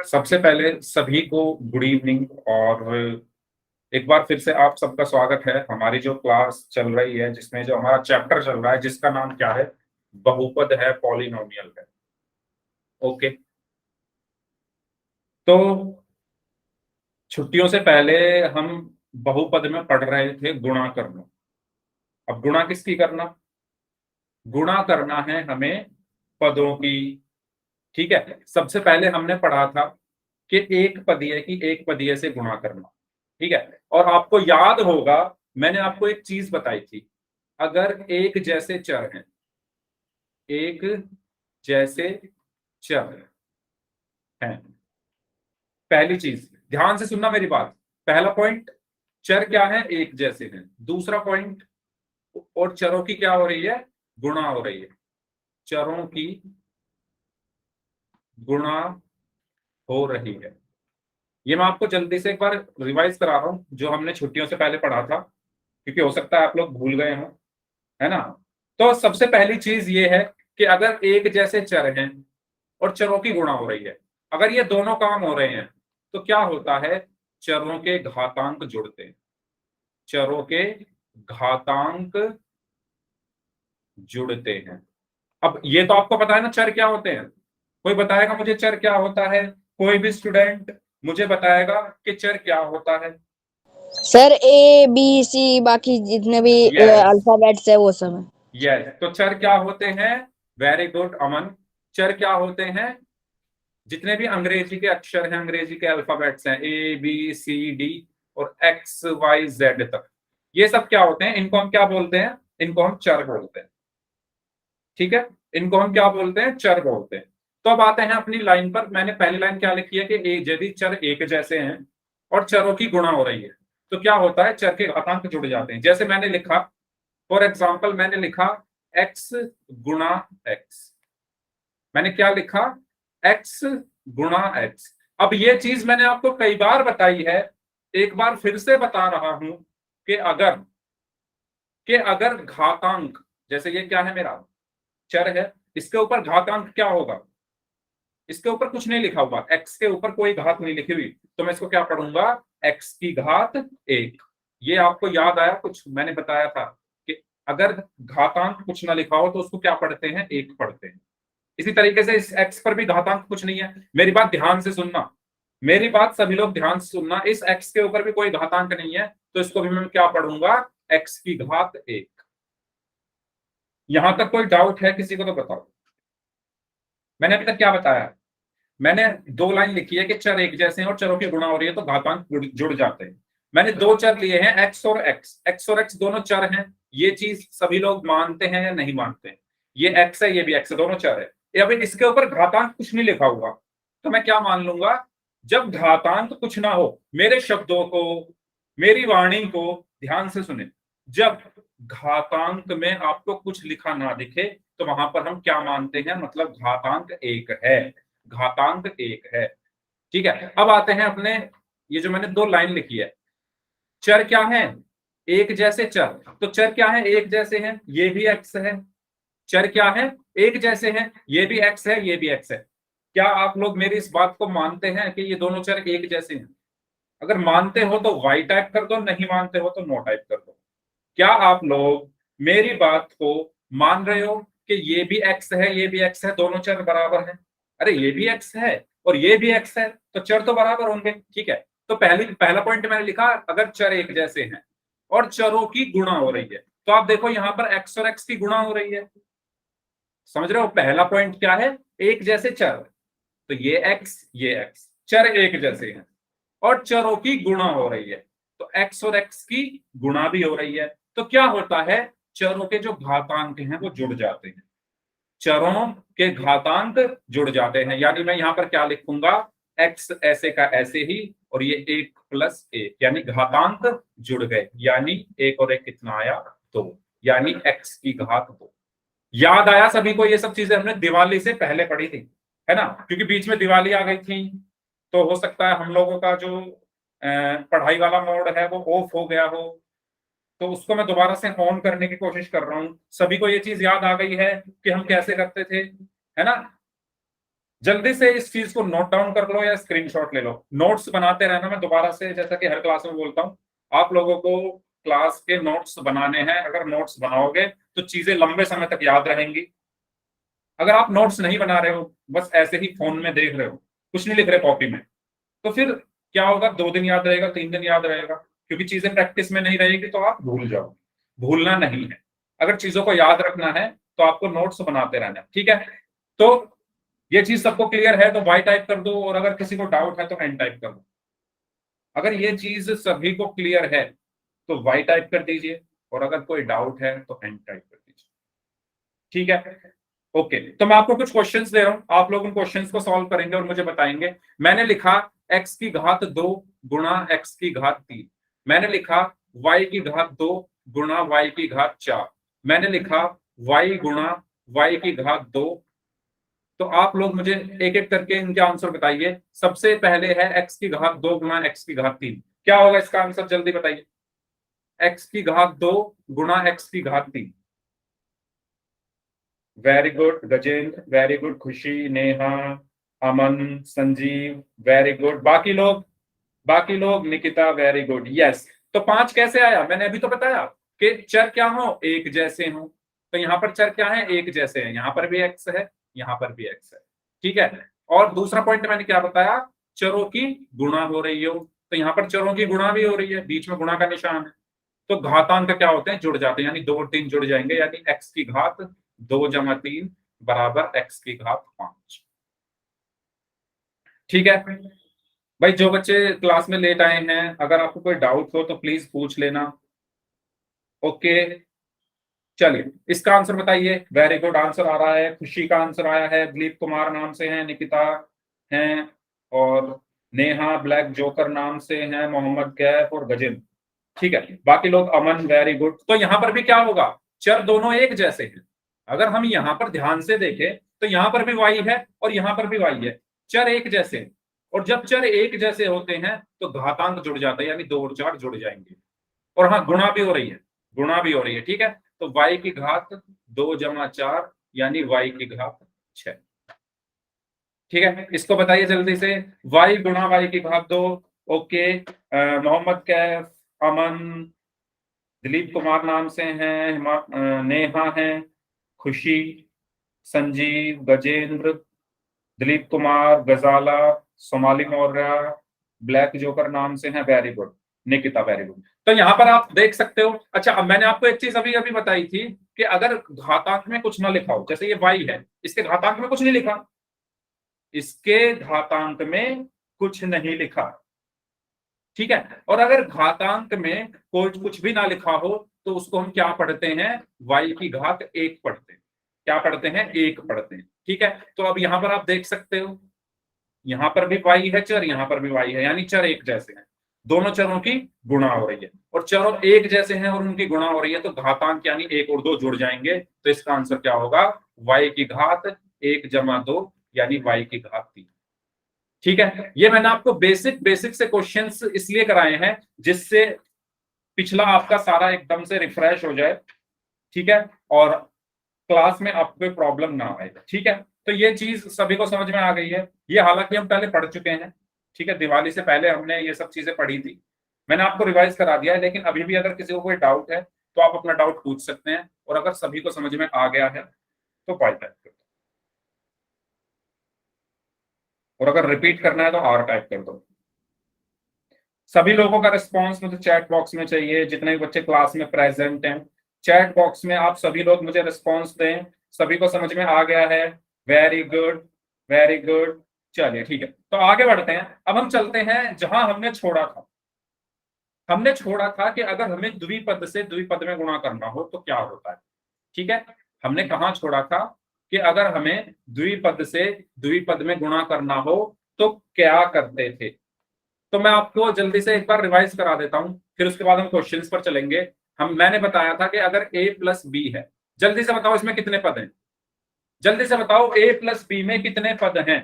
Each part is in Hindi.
सबसे पहले सभी को गुड इवनिंग। और एक बार फिर से आप सबका स्वागत है हमारी जो क्लास चल रही है, जिसमें जो हमारा चैप्टर चल रहा है, जिसका नाम क्या है, बहुपद है, पॉलिनोमियल है। ओके, तो छुट्टियों से पहले हम बहुपद में पढ़ रहे थे गुणा करना। अब गुणा किसकी करना? गुणा करना है हमें पदों की। ठीक है, सबसे पहले हमने पढ़ा था कि एक पदीय की एक पदीय से गुणा करना। ठीक है, और आपको याद होगा मैंने आपको एक चीज बताई थी, अगर एक जैसे चर हैं, एक जैसे चर हैं, पहली चीज ध्यान से सुनना मेरी बात। पहला पॉइंट, चर क्या है? एक जैसे हैं। दूसरा पॉइंट, और चरों की क्या हो रही है? गुणा हो रही है। चरों की गुणा हो रही है। ये मैं आपको जल्दी से एक बार रिवाइज करा रहा हूं जो हमने छुट्टियों से पहले पढ़ा था, क्योंकि हो सकता है आप लोग भूल गए हों, है ना। तो सबसे पहली चीज ये है कि अगर एक जैसे चर हैं और चरों की गुणा हो रही है, अगर ये दोनों काम हो रहे हैं तो क्या होता है? चरों के घातांक जुड़ते हैं। चरों के घातांक जुड़ते हैं। अब ये तो आपको पता है ना चर क्या होते हैं? कोई बताएगा मुझे चर क्या होता है? कोई भी स्टूडेंट मुझे बताएगा कि चर क्या होता है? सर ए बी सी बाकी जितने भी यस, अल्फाबेट्स है वो सब है। यस, तो चर क्या होते हैं? वेरी गुड अमन। चर क्या होते हैं? जितने भी अंग्रेजी के अक्षर हैं, अंग्रेजी के अल्फाबेट्स हैं, ए बी सी डी और एक्स वाई जेड तक, ये सब क्या होते हैं? इनको हम क्या बोलते हैं? इनको हम चर बोलते हैं। ठीक है, इनको हम क्या बोलते हैं? चर बोलते हैं। तो अब आते हैं अपनी लाइन पर। मैंने पहली लाइन क्या लिखी है कि यदि चर एक जैसे हैं और चरों की गुणा हो रही है तो क्या होता है? चर के घातांक जुड़ जाते हैं। जैसे मैंने लिखा, फॉर एग्जाम्पल मैंने लिखा एक्स गुणा एक्स। मैंने क्या लिखा? एक्स गुणा एक्स। अब ये चीज मैंने आपको कई बार बताई है, एक बार फिर से बता रहा हूं कि अगर घातांक, जैसे ये क्या है मेरा चर है, इसके ऊपर घातांक क्या होगा? इसके ऊपर कुछ नहीं लिखा हुआ, एक्स के ऊपर कोई घात नहीं लिखी हुई, तो मैं इसको क्या पढ़ूंगा? एक्स की घात एक। ये आपको याद आया? कुछ मैंने बताया था कि अगर घातांक कुछ ना लिखा हो तो उसको क्या पढ़ते हैं? एक पढ़ते हैं। इसी तरीके से इस एक्स पर भी घातांक कुछ नहीं है। मेरी बात ध्यान से सुनना, मेरी बात सभी लोग ध्यान से सुनना। इस एक्स के ऊपर भी कोई घातांक नहीं है, तो इसको भी मैं क्या पढ़ूंगा? एक्स की घात एक। यहां तक कोई डाउट है किसी को तो बताओ। मैंने अभी तक क्या बताया? मैंने दो लाइन लिखी है कि चर एक जैसे हैं और चरों की गुणा हो रही है तो घातांक जुड़ जाते हैं। मैंने दो चर लिए हैं, एक्स और एक्स। एक्स और एक्स दोनों चर हैं, ये चीज सभी लोग मानते हैं या नहीं मानते हैं? ये एक्स है, ये भी एक्स है, दोनों चर है। अभी इसके ऊपर घातांक कुछ नहीं लिखा हुआ, तो मैं क्या मान लूंगा? जब घातांक कुछ ना हो, मेरे शब्दों को, मेरी वाणी को ध्यान से सुने, जब घातांक में आपको कुछ लिखा ना दिखे तो वहां पर हम क्या मानते हैं? मतलब घातांक एक है। घातांक एक है। ठीक है, अब आते हैं अपने, ये जो मैंने दो लाइन लिखी है, चर क्या है? एक जैसे चर। तो चर क्या है? एक जैसे हैं, ये भी एक्स है। चर क्या है? एक जैसे हैं, ये भी एक्स है, ये भी एक्स है। क्या आप लोग मेरी इस बात को मानते हैं कि ये दोनों चर एक जैसे हैं? अगर मानते हो तो वाई टाइप कर दो, नहीं मानते हो तो नो टाइप कर दो। क्या आप लोग मेरी बात को मान रहे हो कि ये भी एक्स है, ये भी एक्स है, दोनों चर बराबर हैं? अरे ये भी एक्स है और ये भी एक्स है, तो चर तो बराबर होंगे। ठीक है, तो पहला पॉइंट मैंने लिखा, अगर चर एक जैसे हैं और चरों की गुणा हो रही है, तो आप देखो यहां पर एक्स और एक्स की गुणा हो रही है। समझ रहे हो? पहला पॉइंट क्या है? एक जैसे चर, तो ये एक्स चर एक जैसे हैं और चरों की गुणा हो रही है, तो एक्स और एक्स की गुणा भी हो रही है। तो क्या होता है? चरों के जो घातांक हैं वो जुड़ जाते हैं। चरों के घातांक जुड़ जाते हैं, यानी मैं यहां पर क्या लिखूंगा? एक्स ऐसे का ऐसे ही, और ये एक प्लस एक, यानी घातांक जुड़ गए, यानी एक और एक कितना आया? दो, यानी एक्स की घात दो। याद आया सभी को? ये सब चीजें हमने दिवाली से पहले पढ़ी थी, है ना, क्योंकि बीच में दिवाली आ गई थी, तो हो सकता है हम लोगों का जो पढ़ाई वाला मोड है वो ऑफ हो गया हो, तो उसको मैं दोबारा से ऑन करने की कोशिश कर रहा हूँ। सभी को ये चीज याद आ गई है कि हम कैसे करते थे, है ना? जल्दी से इस चीज को नोट डाउन कर लो या स्क्रीनशॉट ले लो, नोट्स बनाते रहना। मैं दोबारा से जैसा कि हर क्लास में बोलता हूँ, आप लोगों को क्लास के नोट्स बनाने हैं। अगर नोट्स बनाओगे तो चीजें लंबे समय तक याद रहेंगी। अगर आप नोट्स नहीं बना रहे हो, बस ऐसे ही फोन में देख रहे हो, कुछ नहीं लिख रहे कॉपी में, तो फिर क्या होगा, 2 दिन याद रहेगा, 3 दिन याद रहेगा, क्योंकि चीजें प्रैक्टिस में नहीं रहेगी तो आप भूल जाओगे। भूलना नहीं है, अगर चीजों को याद रखना है तो आपको नोट्स बनाते रहना है, ठीक है। तो ये चीज सबको क्लियर है तो वाई टाइप कर दो, और अगर किसी को डाउट है तो एन टाइप कर दो। अगर ये चीज सभी को क्लियर है तो वाई टाइप कर दीजिए, और अगर कोई डाउट है तो एन टाइप कर दीजिए, ठीक है। ओके, तो मैं आपको कुछ क्वेश्चंस दे रहा हूं, आप लोग उन क्वेश्चंस को सॉल्व करेंगे और मुझे बताएंगे। मैंने लिखा x की घात 2 गुणा x की घात 3। मैंने लिखा y की घात 2 गुणा y की घात 4। मैंने लिखा y गुणा y की घात 2। तो आप लोग मुझे एक एक करके इनके आंसर बताइए। सबसे पहले है x की घात 2 गुणा x की घात 3। क्या होगा इसका आंसर, जल्दी बताइए। x की घात 2 गुणा x की घात 3। Very good Gajendra, very good खुशी, नेहा, अमन, संजीव, वेरी गुड। बाकी लोग निकिता, वेरी गुड, यस। तो 5 कैसे आया, मैंने अभी तो बताया कि चर क्या हो, एक जैसे हो। तो यहाँ पर चर क्या है, एक जैसे है। यहाँ पर भी एक्स है, यहाँ पर भी एक्स है, ठीक है। और दूसरा पॉइंट मैंने क्या बताया, चरों की गुणा हो रही हो। तो यहाँ पर चरों की गुणा भी हो रही है, बीच में गुणा का निशान है। तो घातांक क्या होते हैं, जुड़ जाते हैं, यानी 2 और 3 जुड़ जाएंगे, यानी एक्स की घात 2 जमा 3 बराबर एक्स की घात 5, ठीक है। भाई जो बच्चे क्लास में लेट आए हैं, अगर आपको कोई डाउट हो तो प्लीज पूछ लेना। ओके, चलिए इसका आंसर बताइए। वेरी गुड, आंसर आ रहा है। खुशी का आंसर आया है, दिलीप कुमार नाम से हैं, निकिता हैं, और नेहा ब्लैक जोकर नाम से हैं, मोहम्मद कैफ और गजिन, ठीक है। बाकी लोग अमन, वेरी गुड। तो यहां पर भी क्या होगा, चर दोनों एक जैसे हैं। अगर हम यहां पर ध्यान से देखें तो यहां पर भी y है और यहां पर भी y है, चर एक जैसे हैं। और जब चर एक जैसे होते हैं तो घातांक जुड़ जाता है, यानी 2 और 4 जुड़ जाएंगे। और हाँ, गुणा भी हो रही है, गुणा भी हो रही है, ठीक है। तो y की घात 2 जमा 4 यानी y की घात 6, ठीक है। इसको बताइए जल्दी से, y गुणा y की घात 2। ओके, मोहम्मद कैफ, अमन, दिलीप कुमार नाम से हैं, नेहा है, खुशी, संजीव, गजेंद्र, दिलीप कुमार, गजाला, सोमाली मौर्य, ब्लैक जोकर नाम से हैं, very good, Nikita, very good. तो यहां पर आप देख सकते हो। अच्छा, अब मैंने आपको एक चीज अभी अभी बताई थी कि अगर घातांक में कुछ ना लिखा हो, जैसे ये y है, इसके घातांक में कुछ नहीं लिखा, इसके घातांक में कुछ नहीं लिखा, ठीक है। और अगर घातांक में कोई कुछ भी ना लिखा हो तो उसको हम क्या पढ़ते हैं, y की घात 1 पढ़ते हैं। क्या पढ़ते हैं, 1 पढ़ते हैं, ठीक है। तो अब यहां पर आप देख सकते हो, यहां पर भी y है चर, यहां पर भी y है, यानी चर एक जैसे हैं। दोनों चरों की गुणा हो रही है, और चरों एक जैसे हैं और उनकी गुणा हो रही है, तो घातांक यानी 1 और 2 जुड़ जाएंगे। तो इसका आंसर क्या होगा, y की घात 1 जमा 2 यानी y की घात 3, ठीक है। ये मैंने आपको बेसिक बेसिक से क्वेश्चंस इसलिए कराए हैं जिससे पिछला आपका सारा एकदम से रिफ्रेश हो जाए, ठीक है, और क्लास में आपको कोई प्रॉब्लम ना आए, ठीक है। तो ये चीज सभी को समझ में आ गई है। ये हालांकि हम पहले पढ़ चुके हैं, ठीक है, दिवाली से पहले हमने ये सब चीजें पढ़ी थी, मैंने आपको रिवाइज करा दिया है। लेकिन अभी भी अगर किसी को कोई डाउट है तो आप अपना डाउट पूछ सकते हैं, और अगर सभी को समझ में आ गया है तो पाई टाइप कर दो, और अगर रिपीट करना है तो आर टाइप कर दो। सभी लोगों का रिस्पांस मुझे चैट बॉक्स में चाहिए, जितने भी बच्चे क्लास में प्रेजेंट हैं, चैट बॉक्स में आप सभी लोग मुझे रिस्पांस दें। सभी को समझ में आ गया है, वेरी गुड, वेरी गुड। चलिए ठीक है, तो आगे बढ़ते हैं। अब हम चलते हैं जहां हमने छोड़ा था। हमने छोड़ा था कि अगर हमें द्विपद से द्विपद में गुणा करना हो तो क्या होता है, ठीक है। हमने कहां छोड़ा था कि अगर हमें द्विपद से द्विपद में गुणा करना हो तो क्या करते थे। तो मैं आपको जल्दी से एक बार रिवाइज करा देता हूं, फिर उसके बाद हम क्वेश्चंस पर चलेंगे। मैंने बताया था कि अगर a प्लस बी है, जल्दी से बताओ इसमें कितने पद हैं, जल्दी से बताओ a प्लस बी में कितने पद हैं,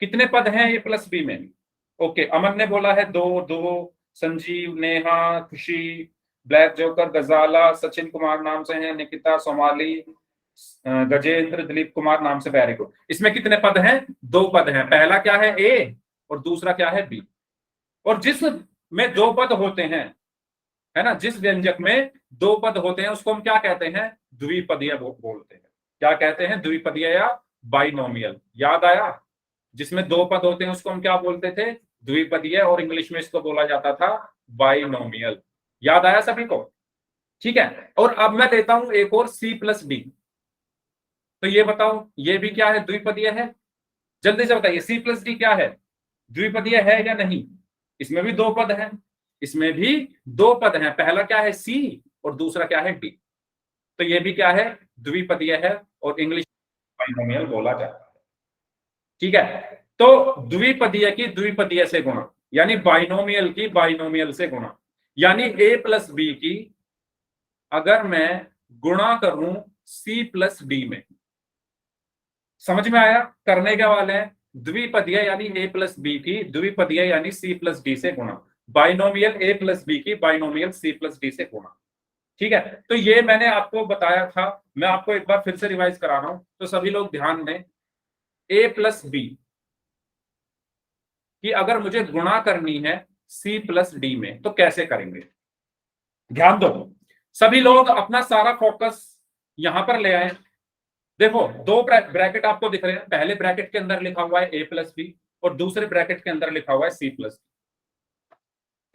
कितने पद हैं a प्लस बी में। ओके, अमन ने बोला है 2 2, संजीव, नेहा, खुशी, ब्लैक जोकर, गजाला, सचिन कुमार नाम से हैं, निकिता, सोमाली, गजेंद्र दिलीप कुमार नाम से, वेरी गुड। इसमें कितने पद हैं? 2 पद हैं। पहला क्या है? ए, और दूसरा क्या है? बी। और जिस में 2 पद होते हैं, है ना, जिस व्यंजक में 2 पद होते हैं उसको हम क्या कहते हैं? द्विपदीय बोलते हैं। क्या कहते हैं? द्विपदीय या बाइनोमियल। याद आया? जिसमें 2 पद होते हैं उसको हम क्या बोलते थे? द्विपदीय, और इंग्लिश में इसको बोला जाता था बाइनोमियल। याद आया सभी को? ठीक है। और अब मैं देता हूं एक और, सी प्लस डी। तो ये बताओ, ये भी क्या है? द्विपदीय है। जल्दी से बताइए, सी प्लस डी क्या है? द्विपदीय है या नहीं? इसमें भी 2 पद हैं। इसमें भी 2 पद हैं। पहला क्या है? सी, और दूसरा क्या है? डी। तो ये भी क्या है? द्विपदीय है, और इंग्लिश बाइनोमियल बोला जाता है। ठीक है। तो द्विपदीय की द्विपदीय से गुणा, यानी बाइनोमियल की बाइनोमियल से गुणा, यानी ए प्लस बी की अगर मैं गुणा करूं सी प्लस डी में। समझ में आया? करने के वाले हैं द्विपदीय यानी ए प्लस बी की द्विपदीय यानी सी प्लस डी से गुणा, बाइनोमियल ए प्लस बी की बाइनोमियल सी प्लस डी से गुणा। ठीक है। तो ये मैंने आपको बताया था, मैं आपको एक बार फिर से रिवाइज करा रहा हूं, तो सभी लोग ध्यान दें। ए प्लस बी कि अगर मुझे गुणा करनी है सी प्लस डी में तो कैसे करेंगे? ध्यान दो, सभी लोग अपना सारा फोकस यहां पर ले आए। देखो, 2 ब्रैकेट आपको दिख रहे हैं। पहले ब्रैकेट के अंदर लिखा हुआ है ए प्लस बी, और दूसरे ब्रैकेट के अंदर लिखा हुआ है सी प्लस।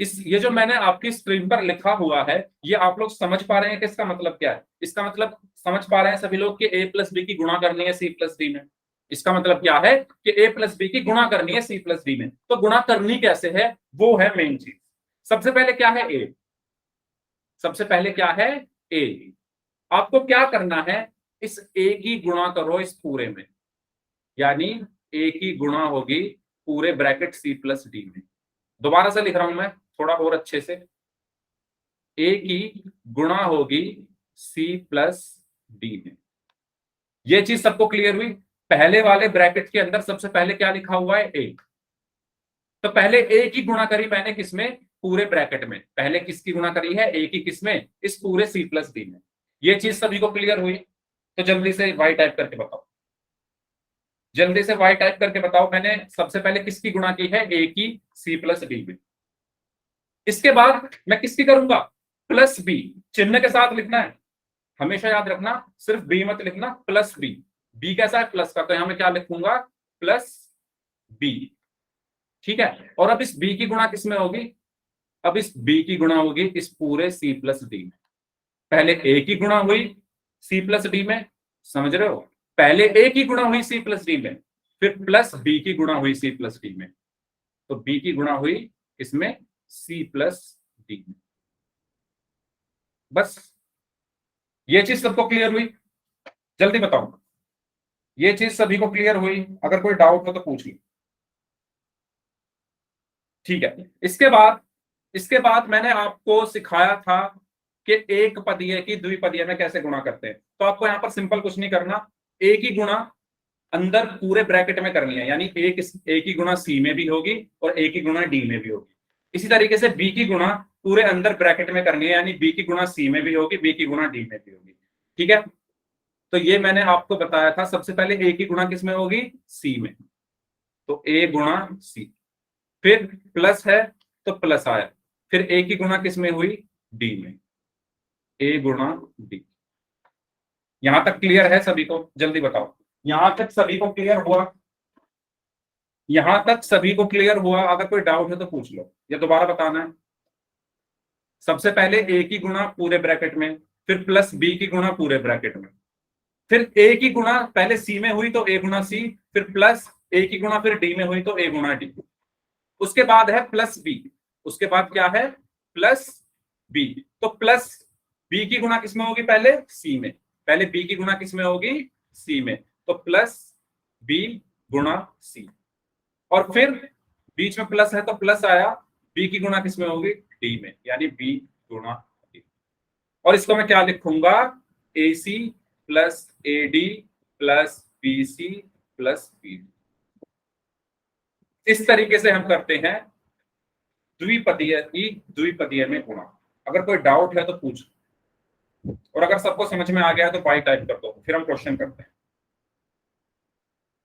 ये जो मैंने आपकी स्क्रीन पर लिखा हुआ है, ये आप लोग समझ पा रहे हैं कि इसका मतलब क्या है? इसका मतलब समझ पा रहे हैं सभी लोग कि ए प्लस बी की गुणा करनी है सी प्लस डी में। इसका मतलब क्या है कि ए प्लस बी की गुणा करनी है सी प्लस डी में। तो गुणा करनी कैसे है, वो है मेन चीज। सबसे पहले क्या है? ए। सबसे पहले क्या है? ए। आपको क्या करना है? इस ए की गुणा करो इस पूरे में, यानी ए की गुणा होगी पूरे ब्रैकेट सी प्लस डी में। दोबारा से लिख रहा हूं मैं थोड़ा और अच्छे से। ए की गुणा होगी सी प्लस डी में। ये चीज सबको क्लियर हुई? पहले वाले ब्रैकेट के अंदर सबसे पहले क्या लिखा हुआ है? ए। तो पहले ए की गुणा करी मैंने किसमें? पूरे ब्रैकेट में। पहले किसकी गुणा करी है? ए की किसमें? इस पूरे सी प्लस डी में। ये चीज सभी को क्लियर हुई? तो जल्दी से वाई टाइप करके बताओ, जल्दी से वाई टाइप करके बताओ। मैंने सबसे पहले किसकी गुणा की है? ए की सी प्लस डी में। इसके बाद मैं किसकी करूंगा? Plus B. चिन्ह के साथ लिखना है, हमेशा याद रखना। सिर्फ बी मत लिखना, प्लस बी। बी कैसा है? प्लस का। तो यहां मैं क्या लिखूंगा? Plus B. ठीक है। और अब इस बी की गुणा किसमें होगी? अब इस बी की गुणा होगी इस पूरे सी प्लस डी में। पहले ए की गुणा हुई सी प्लस डी में, समझ रहे हो? पहले ए की गुणा हुई सी प्लस डी में, फिर प्लस बी की गुणा हुई सी प्लस डी में। तो बी की गुणा हुई इसमें सी प्लस डी में। बस ये चीज सबको क्लियर हुई? जल्दी बताओ, ये चीज सभी को क्लियर हुई? अगर कोई डाउट हो तो पूछ लो। ठीक है। इसके बाद मैंने आपको सिखाया था कि एक पदीय की द्विपदीय में कैसे गुणा करते हैं। तो आपको यहां पर सिंपल कुछ नहीं करना, ए की गुणा अंदर पूरे ब्रैकेट में करनी है, यानी ए की गुणा सी में भी होगी और ए की गुणा डी में भी होगी। इसी तरीके से बी की गुणा पूरे अंदर ब्रैकेट में करनी है, यानी बी की गुणा सी में भी होगी, बी की गुणा डी में भी होगी। ठीक है। तो ये मैंने आपको बताया था। सबसे पहले ए की गुणा किस में होगी? सी में। तो ए गुणा सी, फिर प्लस है तो प्लस आया, फिर ए की गुणा किस में हुई? डी में। ए गुणा डी। यहां तक क्लियर है सभी को? जल्दी बताओ, यहां तक सभी को क्लियर हुआ? यहां तक सभी को क्लियर हुआ? अगर कोई डाउट है तो पूछ लो, या दोबारा बताना है? सबसे पहले ए की गुणा पूरे ब्रैकेट में, फिर प्लस बी की गुणा पूरे ब्रैकेट में, फिर ए की गुणा पहले सी में हुई तो ए गुणा सी, फिर प्लस ए की गुणा फिर डी में हुई तो ए गुणा डी। उसके बाद है प्लस बी। उसके बाद क्या है? Plus B. तो प्लस बी की गुणा किसमें होगी? पहले सी में। पहले बी की गुणा किसमें होगी? सी में। तो प्लस बी गुणा सी, और फिर बीच में प्लस है तो प्लस आया, बी की गुणा किसमें होगी? डी में, यानी बी गुणा डी। और इसको मैं क्या लिखूंगा? A C plus A D plus B C plus B D. इस तरीके से हम करते हैं द्विपदीय की द्विपदीय में गुणा। अगर कोई डाउट है तो पूछ। और अगर सबको समझ में आ गया तो बाई टाइप कर दो, फिर हम क्वेश्चन करते हैं।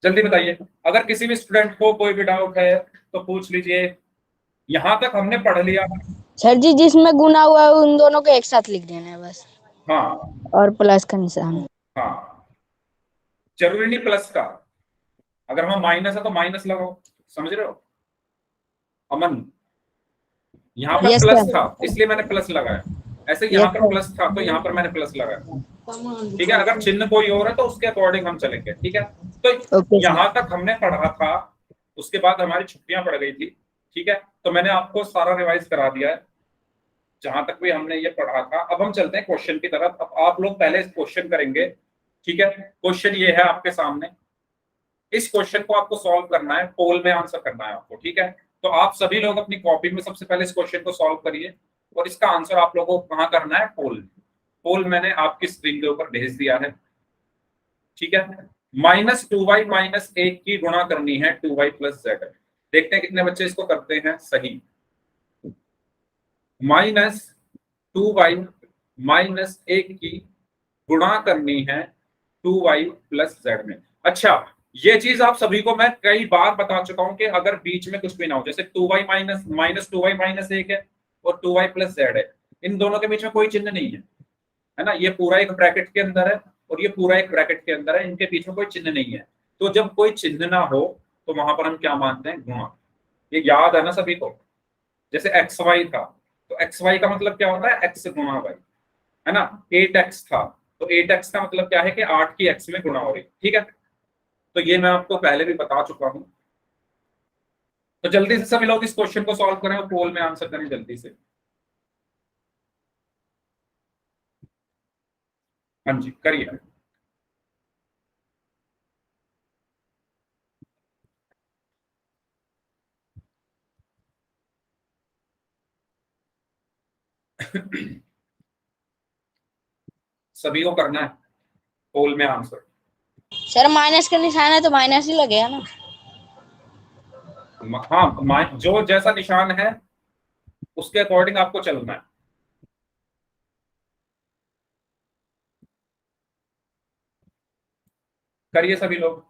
जल्दी बताइए, अगर किसी भी स्टूडेंट को कोई भी डाउट है तो पूछ लीजिए। यहां तक हमने पढ़ लिया। सर जी जिसमें गुना हुआ है उन दोनों को एक साथ लिख देना है बस, हाँ और प्लस का निशान। हाँ, जरूरी नहीं प्लस का, अगर हम माइनस है तो माइनस लगाओ, समझ रहे हो अमन? यहाँ पर यस प्लस सर। था इसलिए मैंने प्लस लगाया, ऐसे यहाँ यस पर सर। प्लस था तो यहाँ पर मैंने प्लस लगाया। ठीक है, अगर चिन्ह कोई और है तो उसके अकॉर्डिंग हम चलेंगे। ठीक है, तो ओके सर। यहां तक हमने पढ़ा था, उसके बाद हमारी छुट्टियां पड़ गई थी। ठीक है, तो मैंने आपको सारा रिवाइज करा दिया है जहां तक भी हमने ये पढ़ा था। अब हम चलते हैं क्वेश्चन की तरफ। अब आप लोग पहले क्वेश्चन करेंगे। ठीक है, क्वेश्चन ये है आपके सामने, इस क्वेश्चन को आपको सॉल्व करना है, पोल में आंसर करना है आपको। ठीक है, तो आप सभी लोग अपनी कॉपी में सबसे पहले इस क्वेश्चन को सॉल्व करिए, और इसका आंसर आप लोगों को कहाँ करना है, पोल। पोल मैंने आपकी स्क्रीन के ऊपर भेज दिया है। ठीक है, -2y - 1 की गुणा करनी है 2y + z। देखते हैं कितने बच्चे इसको करते हैं सही। -2y - 1 की गुणा करनी है 2y + z में। अच्छा, ये चीज आप सभी को मैं कई बार बता चुका हूं कि अगर बीच में कुछ भी ना हो, जैसे 2y -2y - 1 है और 2y + z है, इन दोनों के बीच में कोई चिन्ह नहीं है ना, ये पूरा एक ब्रैकेट के अंदर है और ये पूरा एक ब्रैकेट के अंदर है, इनके बीच में कोई चिन्ह नहीं है। तो जब कोई चिन्ह ना हो तो वहां पर हम क्या मानते हैं, गुणा। ये याद है ना सभी को? जैसे एक्स वाई था, तो एक्स वाई का मतलब क्या होता है, एक्स गुणा वाई, है ना। 8x था, तो 8x का मतलब क्या है कि 8 की x में गुणा हो रही। ठीक है, तो ये मैं आपको पहले भी बता चुका हूं। तो जल्दी से सभी लोग इस क्वेश्चन को सॉल्व करें और पोल में आंसर करें जल्दी से। हाँ जी, करिए। सभी को करना है पोल में आंसर। सर माइनस का निशान है तो माइनस ही लगेगा ना। हाँ, जो जैसा निशान है उसके अकॉर्डिंग आपको चलना है। करिए सभी लोग।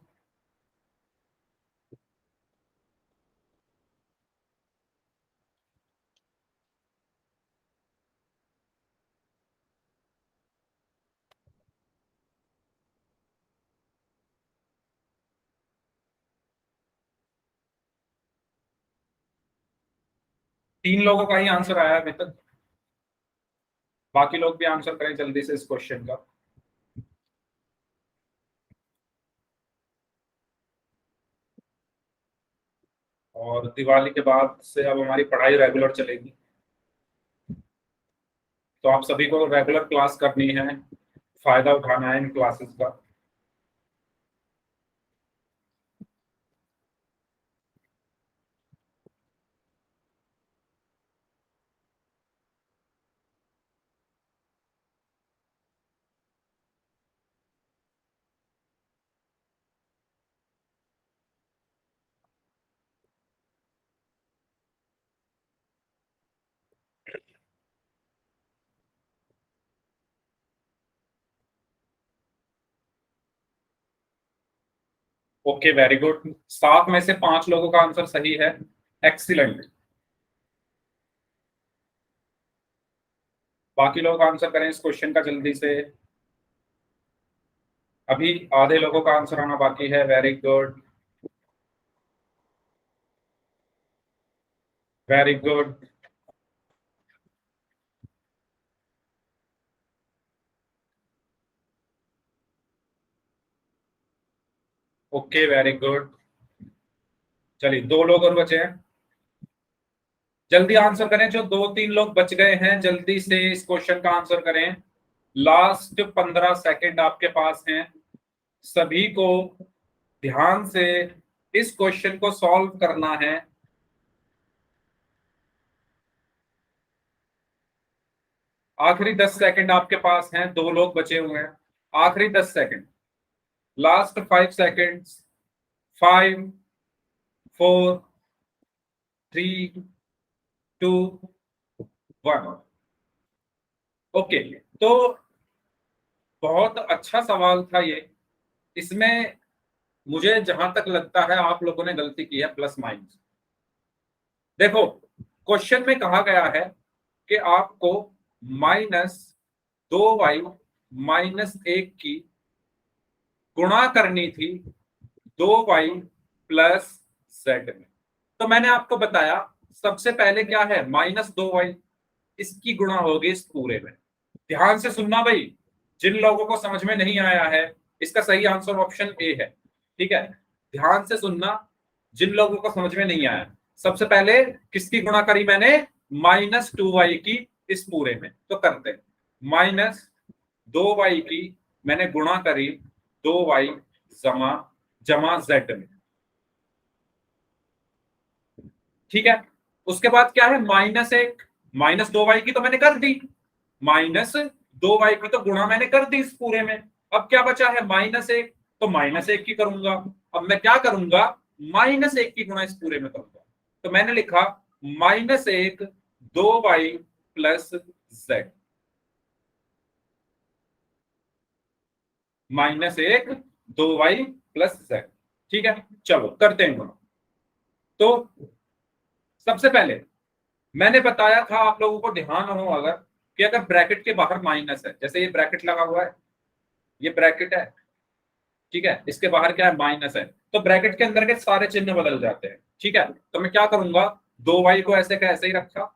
3 लोगों का ही आंसर आया अभी तक, बाकी लोग भी आंसर करें जल्दी से इस क्वेश्चन का। और दिवाली के बाद से अब हमारी पढ़ाई रेगुलर चलेगी, तो आप सभी को रेगुलर क्लास करनी है, फायदा उठाना है इन क्लासेस का। Okay, very good. 7 में से 5 लोगों का आंसर सही है। एक्सीलेंट। बाकी लोग आंसर करें इस क्वेश्चन का जल्दी से। अभी आधे लोगों का आंसर आना बाकी है। Very good, very good. Okay, very good. चलिए, 2 लोग और बचे हैं, जल्दी आंसर करें। जो 2-3 लोग बच गए हैं जल्दी से इस क्वेश्चन का आंसर करें। लास्ट 15 सेकंड आपके पास हैं सभी को, ध्यान से इस क्वेश्चन को सॉल्व करना है। आखिरी 10 सेकंड आपके पास हैं, 2 लोग बचे हुए हैं। आखिरी 10 सेकंड, लास्ट 5 सेकंड्स। 5, 4, 3, 2, 1। ओके, तो बहुत अच्छा सवाल था ये। इसमें मुझे जहां तक लगता है आप लोगों ने गलती की है, प्लस माइनस। देखो, क्वेश्चन में कहा गया है कि आपको -2y -1 की गुणा करनी थी 2y प्लस z में। तो मैंने आपको बताया सबसे पहले क्या है, -2y, इसकी गुणा होगी इस पूरे में। ध्यान से सुनना भाई, जिन लोगों को समझ में नहीं आया है, इसका सही आंसर ऑप्शन ए है। ठीक है, ध्यान से सुनना, जिन लोगों को समझ में नहीं आया। सबसे पहले किसकी गुणा करी मैंने, -2y की इस पूरे में। तो करते हैं, -2y की मैंने गुणा करी 2y जमा जमा z में। ठीक है, उसके बाद क्या है, -1, -2y की तो मैंने कर दी, -2y की तो गुणा मैंने कर दी इस पूरे में। अब क्या बचा है, -1, तो -1 की करूंगा। अब मैं क्या करूंगा, -1 की गुणा इस पूरे में करूंगा। तो मैंने लिखा -1 2y plus z, -1 2y plus z। ठीक है, चलो करते हैं गुणा। तो सबसे पहले मैंने बताया था, आप लोगों को ध्यान हो अगर, कि अगर ब्रैकेट के बाहर माइनस है, जैसे ये ब्रैकेट लगा हुआ है, ये ब्रैकेट है, ठीक है, इसके बाहर क्या है, माइनस है, तो ब्रैकेट के अंदर के सारे चिन्ह बदल जाते हैं। ठीक है, तो मैं क्या करूंगा, 2y को ऐसे का ऐसे ही रखा,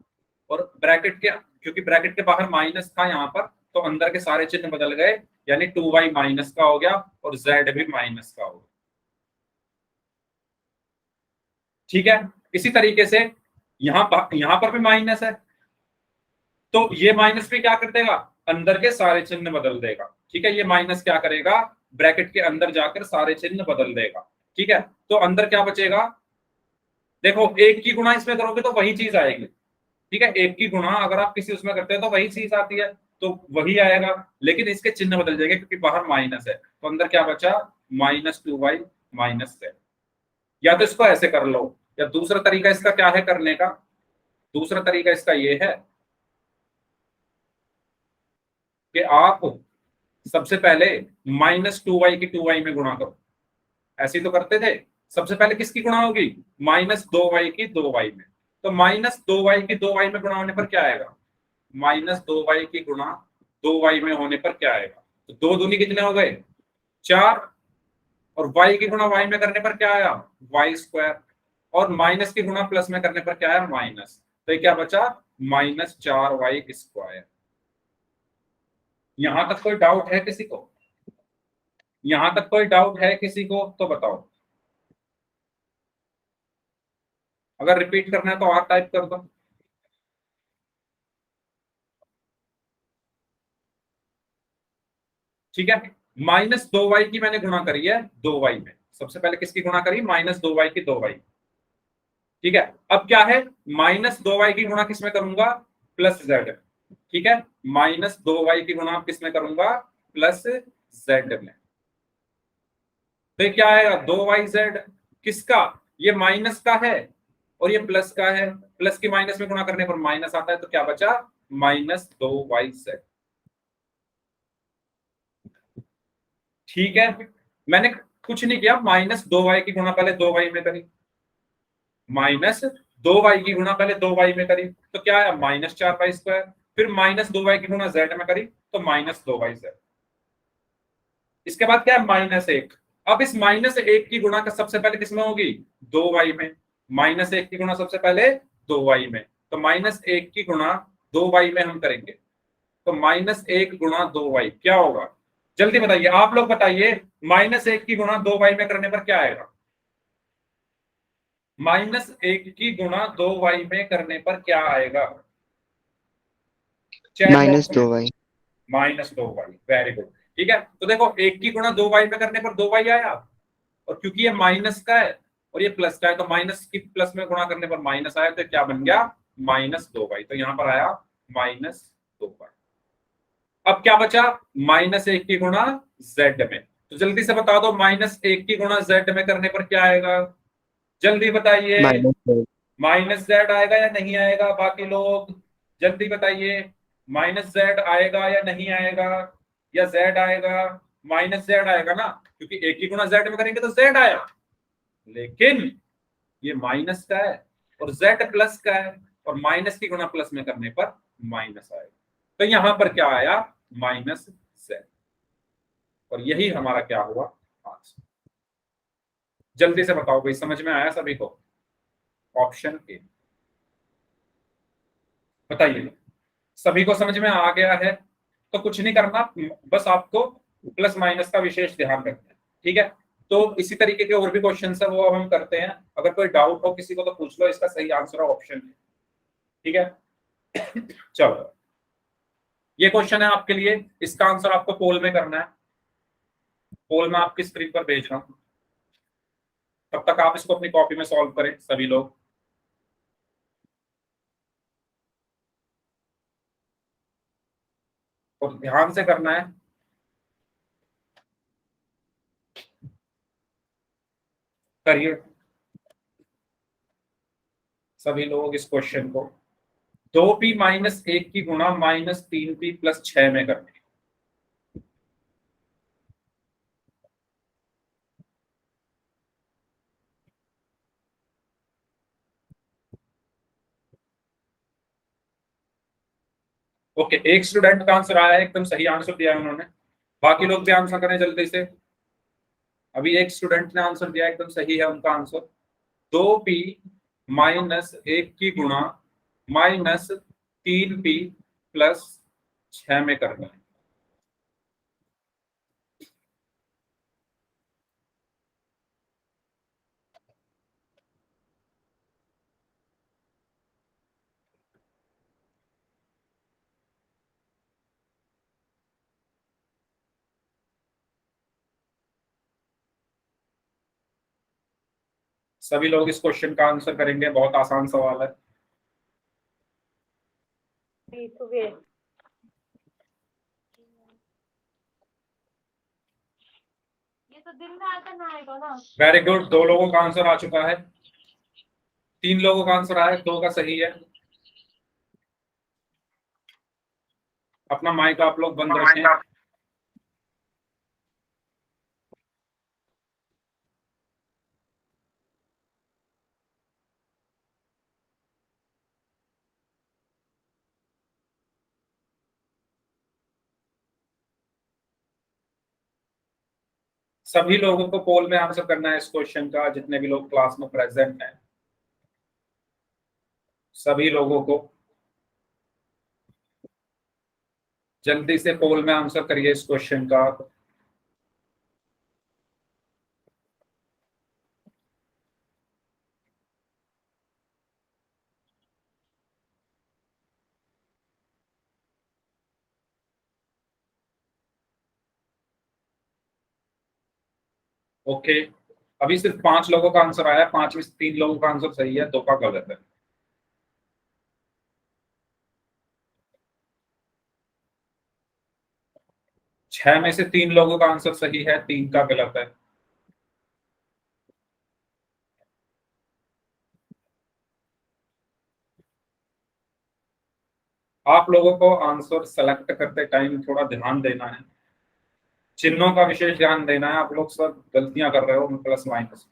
और ब्रैकेट के, क्योंकि ब्रैकेट के बाहर माइनस था यहाँ पर, तो अंदर के सारे चिन्ह बदल गए, यानी 2y माइनस का हो गया और z भी माइनस का हो गया। ठीक है, इसी तरीके से यहां पर भी माइनस है, तो ये माइनस भी क्या कर देगा, अंदर के सारे चिन्ह बदल देगा। ठीक है, ये माइनस क्या करेगा, ब्रैकेट के अंदर जाकर सारे चिन्ह बदल देगा। ठीक है, तो अंदर क्या बचेगा, देखो, एक की गुणा इसमें करोगे तो वही चीज आएगी। ठीक है, एक की गुणा अगर आप किसी उसमें करते हैं तो वही चीज आती है, तो वही आएगा, लेकिन इसके चिन्ह बदल जाएंगे क्योंकि बाहर माइनस है। तो अंदर क्या बचा, -2y -z। या तो इसको ऐसे कर लो, या दूसरा तरीका इसका क्या है करने का, दूसरा तरीका इसका ये है कि आप सबसे पहले -2y की 2y में गुणा करो। ऐसे ही तो करते थे, सबसे पहले किसकी गुणा होगी, -2y की 2y में। तो -2y की 2y में गुणा होने पर क्या आएगा, -2y की गुणा 2y में होने पर क्या आएगा, तो दो दूनी कितने हो गए, 4, और y की गुणा y में करने पर क्या आया, y², और माइनस की गुणा प्लस में करने पर क्या आया, माइनस। तो ये क्या बचा, -4y²। यहां तक कोई डाउट है किसी को, यहां तक कोई डाउट है किसी को तो बताओ। अगर रिपीट करना है तो आप टाइप कर दो। ठीक है, -2y की मैंने गुणा करी है 2y में। सबसे पहले किसकी गुणा करी, -2y की 2y। ठीक है, अब क्या है, -2y की गुणा किसमें करूंगा, प्लस z। ठीक है, -2y की गुणा किसमें करूंगा, प्लस z में। तो ये क्या आएगा, 2yz, किसका, ये माइनस का है और ये प्लस का है, प्लस की माइनस में गुणा करने पर माइनस आता है, तो क्या बचा, -2yz। ठीक है, मैंने कुछ नहीं किया, -2y की गुणा पहले 2y में करी, -2y की गुणा पहले 2y में करी, तो क्या आया, -4y²। फिर -2y की गुणा z में करी, तो -2yz। इसके बाद क्या है, -1। अब इस -1 की गुणा का सबसे पहले किसमें होगी, 2y में। -1 की गुणा सबसे पहले 2y में, तो -1 की गुणा 2y में हम करेंगे, तो -1 गुणा 2y क्या होगा, जल्दी बताइए, आप लोग बताइए, -1 की गुणा 2y में करने पर क्या आएगा, -1 की गुणा 2y में करने पर क्या आएगा, चैट माइनस बॉक्स में। दो वाई -2y, वेरी गुड। ठीक है, तो देखो, एक की गुणा 2y में करने पर 2y आया, और क्योंकि ये माइनस का है और ये प्लस का है, तो माइनस की प्लस में गुणा करने पर माइनस आया, तो क्या बन गया, -2y। तो यहां पर आया -2y। अब क्या बचा, -1 की गुणा z में। तो जल्दी से बता दो, -1 की गुणा z में करने पर क्या आएगा, जल्दी बताइए, माइनस -z आएगा या नहीं आएगा, बाकी लोग जल्दी बताइए, -z आएगा या नहीं आएगा। या z आएगा माइनस z आएगा ना, क्योंकि एक की गुणा z में करेंगे तो z आएगा, लेकिन ये माइनस का है और z प्लस का है, और माइनस की गुणा प्लस में करने पर माइनस आएगा, तो यहां पर क्या आया, माइनस z, और यही हमारा क्या हुआ आंसर। जल्दी से बताओ भाई, समझ में आया सभी को? ऑप्शन ए, बताइए सभी को समझ में आ गया है? तो कुछ नहीं करना, बस आपको प्लस माइनस का विशेष ध्यान रखना है, ठीक है? तो इसी तरीके के और भी क्वेश्चन है वो अब हम करते हैं, अगर कोई डाउट हो किसी को तो पूछ लो, इसका सही आंसर है ऑप्शन ए, ठीक है? चलो, ये क्वेश्चन है आपके लिए, इसका आंसर आपको पोल में करना है, पोल में आपकी स्क्रीन पर भेज रहा हूं, तब तक आप इसको अपनी कॉपी में सॉल्व करें सभी लोग। और ध्यान से करना है, करिए सभी लोग इस क्वेश्चन को। 2p माइनस 1 की गुणा माइनस 3p प्लस 6 में करनी है। ओके, एक स्टूडेंट का आंसर आया है, एकदम सही आंसर दिया है उन्होंने, बाकी लोग भी आंसर करें जल्दी से। अभी एक स्टूडेंट ने आंसर दिया, एकदम सही है उनका आंसर। 2p माइनस 1 की गुणा माइनस 3p प्लस 6 में करना है। सभी लोग इस क्वेश्चन का आंसर करेंगे, बहुत आसान सवाल है। ये तो दिन में आता ना आएगा ना। वेरी गुड, 2 लोगों का आंसर आ चुका है, 3 लोगों का आंसर आया, 2 का सही है। अपना माइक आप लोग बंद रखें। सभी लोगों को पोल में आंसर करना है इस क्वेश्चन का, जितने भी लोग क्लास में प्रेजेंट हैं, सभी लोगों को जल्दी से पोल में आंसर करिए इस क्वेश्चन का। ओके, अभी सिर्फ 5 लोगों का आंसर आया है, 5 में से 3 लोगों का आंसर सही है, 2 का गलत है। छह में से 3 लोगों का आंसर सही है, 3 का गलत है। आप लोगों को आंसर सेलेक्ट करते टाइम थोड़ा ध्यान देना है, चिन्हों का विशेष ध्यान देना है, आप लोग सब गलतियां कर रहे हो प्लस माइनस।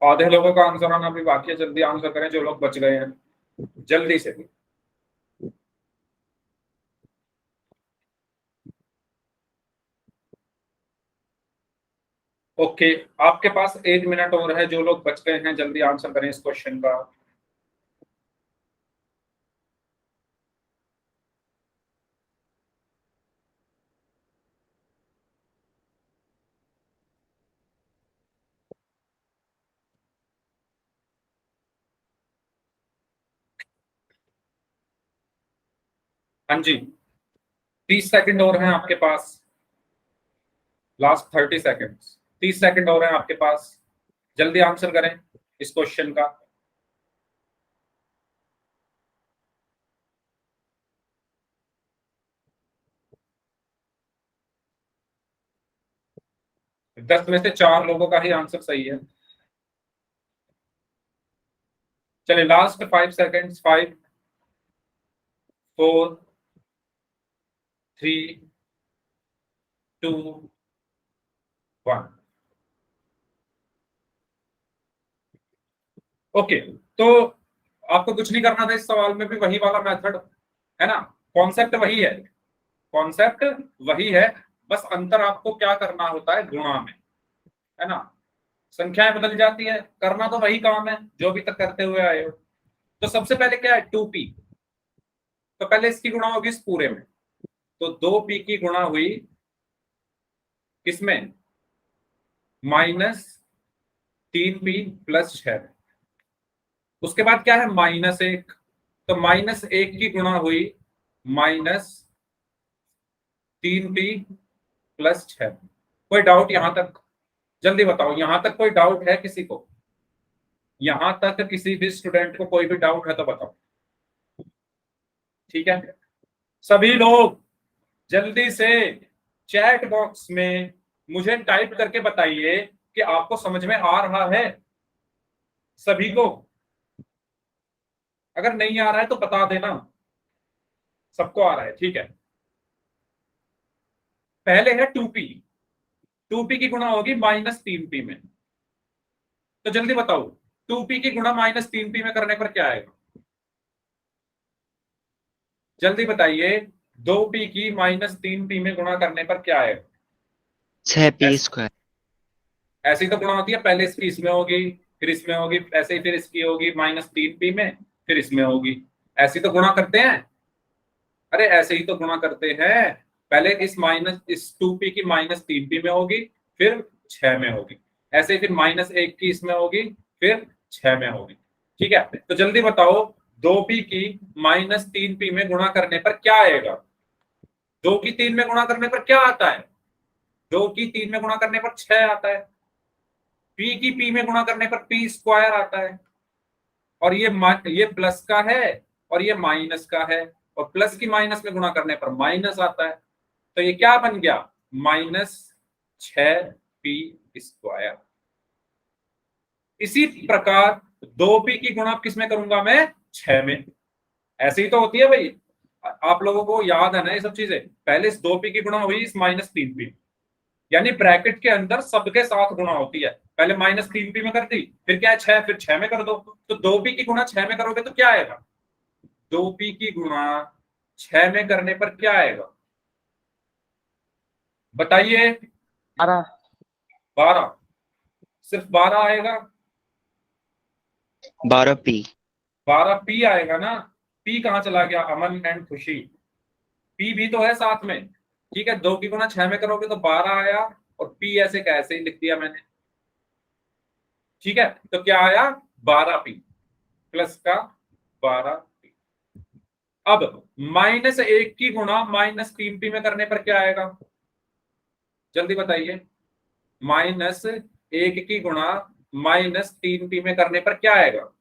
आधे लोगों का आंसर आना भी बाकी है, जल्दी आंसर करें जो लोग बच गए हैं, जल्दी से। ओके, आपके पास 1 मिनट और है, जो लोग बच गए हैं जल्दी आंसर करें इस क्वेश्चन का। हाँ जी, 30 सेकंड और हैं आपके पास, लास्ट 30 सेकंड, 30 सेकंड और हैं आपके पास, जल्दी आंसर करें इस क्वेश्चन का। दस में से 4 लोगों का ही आंसर सही है। चलिए लास्ट 5 सेकंड्स, 5 4 3 2 1। ओके, तो आपको कुछ नहीं करना था, इस सवाल में भी वही वाला मेथड है ना, कॉन्सेप्ट वही है, कॉन्सेप्ट वही है, बस अंतर आपको क्या करना होता है, गुणा में, है ना, संख्याएं बदल जाती है, करना तो वही काम है जो अभी तक करते हुए आए हो। तो सबसे पहले क्या है, 2p, तो पहले इसकी गुणा होगी इस पूरे में, तो 2p की गुणा हुई किसमें, -3p + 6। उसके बाद क्या है, -1, तो -1 की गुणा हुई -3p + 6। कोई डाउट यहां तक, जल्दी बताओ, यहां तक कोई डाउट है किसी को, यहां तक किसी भी स्टूडेंट को कोई भी डाउट है तो बताओ। ठीक है, सभी लोग जल्दी से चैट बॉक्स में मुझे टाइप करके बताइए कि आपको समझ में आ रहा है सभी को, अगर नहीं आ रहा है तो बता देना, सबको आ रहा है, ठीक है। पहले है 2p, 2p की गुणा होगी -3p में, तो जल्दी बताओ 2p की गुणा -3p में करने पर क्या आएगा, जल्दी बताइए, 2p की -3p में गुणा करने पर क्या आएगा, 6p²। ऐसे ही तो गुणा होती है, पहले इसकी इसमें होगी, फिर इसमें होगी, ऐसे ही फिर इसकी होगी -3p में, फिर इसमें होगी, ऐसे ही तो गुणा करते हैं, अरे ऐसे ही तो गुणा करते हैं, पहले इस 2p की -3p में होगी, फिर 6 में होगी, ऐसे ही फिर -1 की इसमें होगी, फिर 6 में होगी। ठीक है, तो जल्दी बताओ 2p की -3p में गुणा करने पर क्या आएगा, 2 की 3 में गुणा करने पर क्या आता है, 2 की 3 में गुणा करने पर 6 आता है, p की p में गुणा करने पर p² आता है, और ये प्लस का है और ये माइनस का है, और प्लस की माइनस में गुणा करने पर माइनस आता है, तो ये क्या बन गया, -6p²। इसी प्रकार 2p की गुणा किस में करूंगा मैं, 6 में, ऐसे ही तो होती है भाई, आप लोगों को याद है ना ये सब चीजें, पहले इस 2p की गुणा हुई इस -3p, यानी ब्रैकेट के अंदर सबके साथ गुणा होती है, पहले -3p में कर दी, फिर क्या है 6, फिर 6 में कर दो, तो 2p की गुणा 6 में करोगे तो क्या आएगा, 2p की गुणा 6 में करने पर क्या आएगा, बताइए, 12, सिर्फ 12 आएगा, 12p। 12p आएगा ना, p कहां चला गया, अमन एंड खुशी, p भी तो है साथ में, ठीक है, 2 की गुणा 6 में करोगे तो 12 आया, और p ऐसे कैसे ही लिख दिया मैंने, ठीक है, तो क्या आया, 12p प्लस का 12p। अब -1 की गुणा -3p में करने पर क्या आएगा, जल्दी बताइए, -1 की गुणा -3p में करने पर क्या आएगा,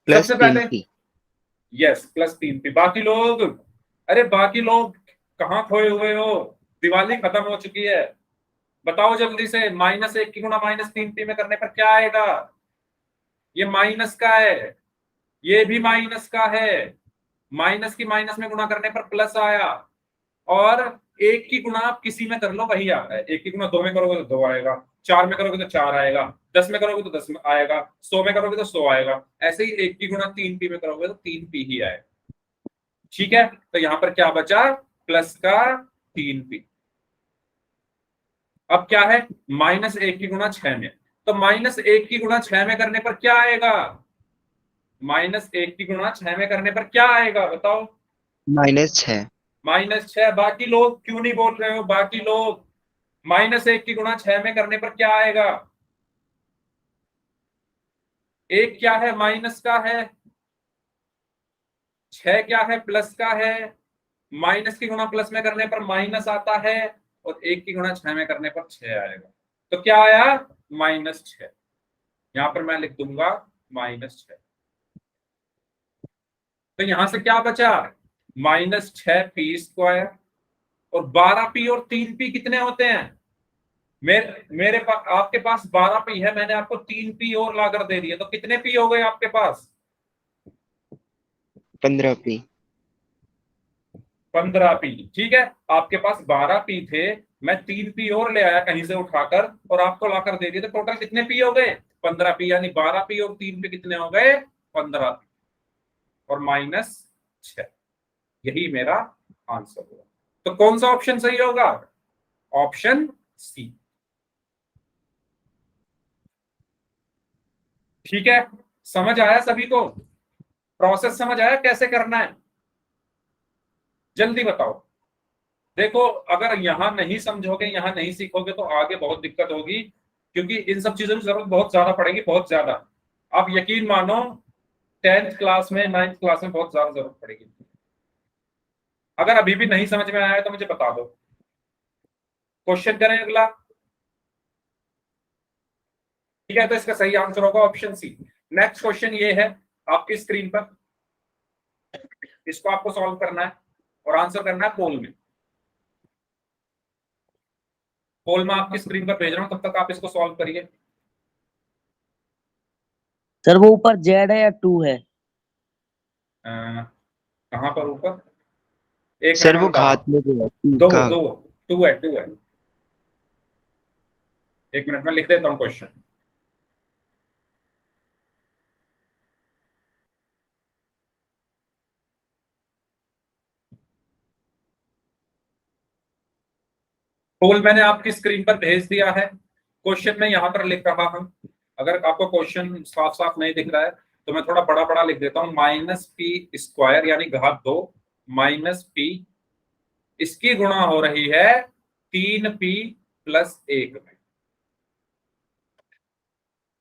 सबसे पहले +3p। Yes +3p। बाकी लोग, अरे बाकी लोग कहाँ खोए हुए हो, दिवाली खत्म हो चुकी है, बताओ जल्दी से, -1 की गुणा -3p में करने पर क्या आएगा, ये माइनस का है, ये भी माइनस का है, माइनस की माइनस में गुणा करने पर प्लस आया, और 1 की गुणा आप किसी में कर लो वही आता है, 1 की गुणा 2 में करोगे तो 2 आएगा, 4 में करोगे तो 4 आएगा, 10 में करोगे तो 10 में आएगा, 100 में करोगे तो 100 आएगा, ऐसे ही 1 की गुणा 3p में करोगे तो 3p ही आएगा। ठीक है, तो यहां पर क्या बचा, प्लस का 3p। अब क्या है, -1 की गुणा 6 में, तो -1 की गुणा 6 में करने पर क्या आएगा, -1 की गुणा 6 में करने पर क्या आएगा बताओ, -6। -6। बाकी लोग क्यों नहीं बोल रहे हो, बाकी लोग, -1 की गुणा 6 में करने पर क्या आएगा, 1 क्या है, माइनस का है, 6 क्या है, प्लस का है, माइनस की गुणा प्लस में करने पर माइनस आता है, और 1 की गुणा 6 में करने पर 6 आएगा, तो क्या आया, -6। यहां पर मैं लिख दूंगा -6, तो यहां से क्या बचा, -6p², और 12p और 3p कितने होते हैं, मेरे पास, आपके पास 12p है, मैंने आपको 3p और लाकर दे दिया, तो कितने p हो गए आपके पास, 15p 15p, ठीक है। आपके पास 12p थे, मैं 3p और ले आया कहीं से उठाकर और आपको लाकर दे दिए, तो टोटल कितने p हो गए? 15p, यानी 12p और 3p कितने हो गए? 15p और -6। यही मेरा आंसर हुआ। तो कौन सा ऑप्शन सही होगा? Option C. ठीक है, समझ आया सभी को? प्रोसेस समझ आया कैसे करना है? जल्दी बताओ। देखो, अगर यहां नहीं समझोगे, यहां नहीं सीखोगे तो आगे बहुत दिक्कत होगी, क्योंकि इन सब चीजों की जरूरत बहुत ज्यादा पड़ेगी, बहुत ज्यादा। आप यकीन मानो, 10th क्लास में, 9th क्लास में बहुत ज्यादा जरूरत पड़ेगी। अगर अभी भी नहीं समझ में आया तो मुझे बता दो। क्वेश्चन करें अगला। ठीक है, तो इसका सही आंसर होगा ऑप्शन सी। नेक्स्ट क्वेश्चन ये है आपकी स्क्रीन पर, इसको आपको सॉल्व करना है और आंसर करना है पोल में। पोल में आपकी स्क्रीन पर भेज रहा हूं, तब तक आप इसको सॉल्व करिए। सर वो ऊपर जेड है या 2 है? कहां पर ऊपर? एक सर मिनट वो में बता रहा घात हूं। में जो है P दो का। दो, टू है, टू है। एक मिनट में लिख देता हूं क्वेश्चन। पोल मैंने आपकी स्क्रीन पर भेज दिया है। क्वेश्चन मैं यहां पर लिख रहा हूं। अगर आपको क्वेश्चन साफ साफ नहीं दिख रहा है तो मैं थोड़ा बड़ा बड़ा लिख देता हूं। -p² यानी घात 2 -p, इसकी गुणा हो रही है 3p + 1 में।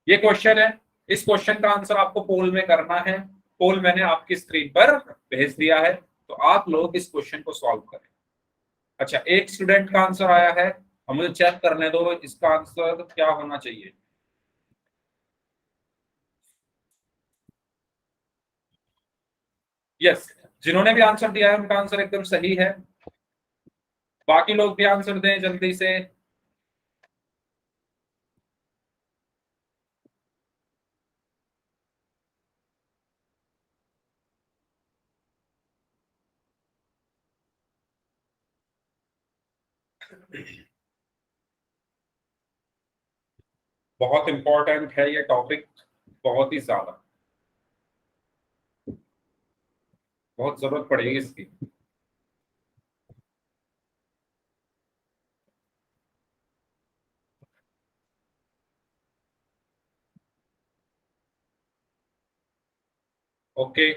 ये क्वेश्चन है। इस क्वेश्चन का आंसर आपको पोल में करना है। पोल मैंने आपकी स्क्रीन पर भेज दिया है, तो आप लोग इस क्वेश्चन को सॉल्व करें। अच्छा, एक स्टूडेंट का आंसर आया है, अब मुझे चेक करने दो इसका आंसर क्या होना चाहिए। यस, जिन्होंने भी आंसर दिया है उनका आंसर एकदम सही है। बाकी लोग भी आंसर दें जल्दी से। बहुत इंपॉर्टेंट है ये टॉपिक, बहुत ही ज्यादा, बहुत जरूरत पड़ेगी इसकी। ओके,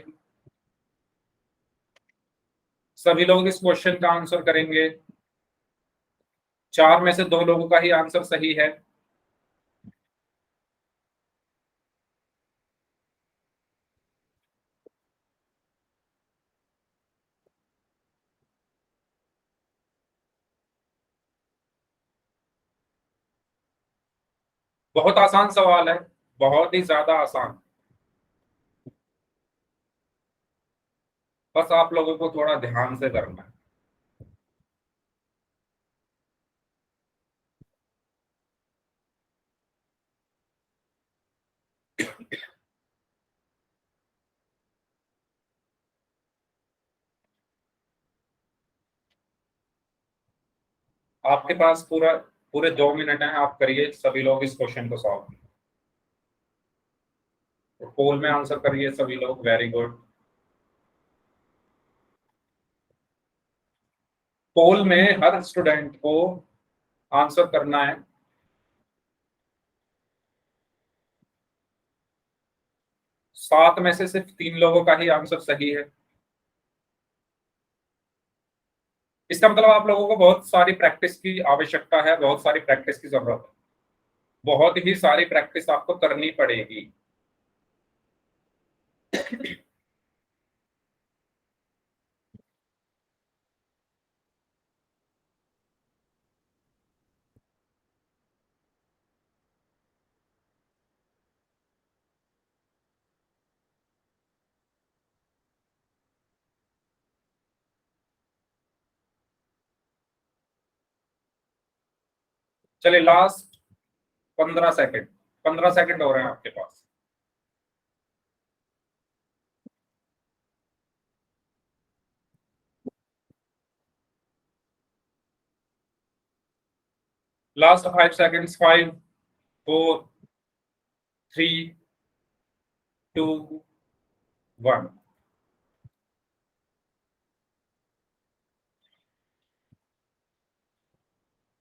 सभी लोग इस क्वेश्चन का आंसर करेंगे। 4 में से 2 लोगों का ही आंसर सही है। बहुत आसान सवाल है, बहुत ही ज्यादा आसान। बस आप लोगों को थोड़ा ध्यान से करना है। आपके पास पूरे 2 मिनट हैं, आप करिए सभी लोग इस क्वेश्चन को सॉल्व। पोल में आंसर करिए सभी लोग, वेरी गुड। पोल में हर स्टूडेंट को आंसर करना है। सात में से सिर्फ 3 लोगों का ही आंसर सही है। इसका मतलब आप लोगों को बहुत सारी प्रैक्टिस की आवश्यकता है, बहुत सारी प्रैक्टिस की जरूरत है, बहुत ही सारी प्रैक्टिस आपको करनी पड़ेगी। चलिए, लास्ट 15 सेकंड, 15 सेकंड हो रहे हैं आपके पास। Last 5 seconds, 5 4 3 2 1।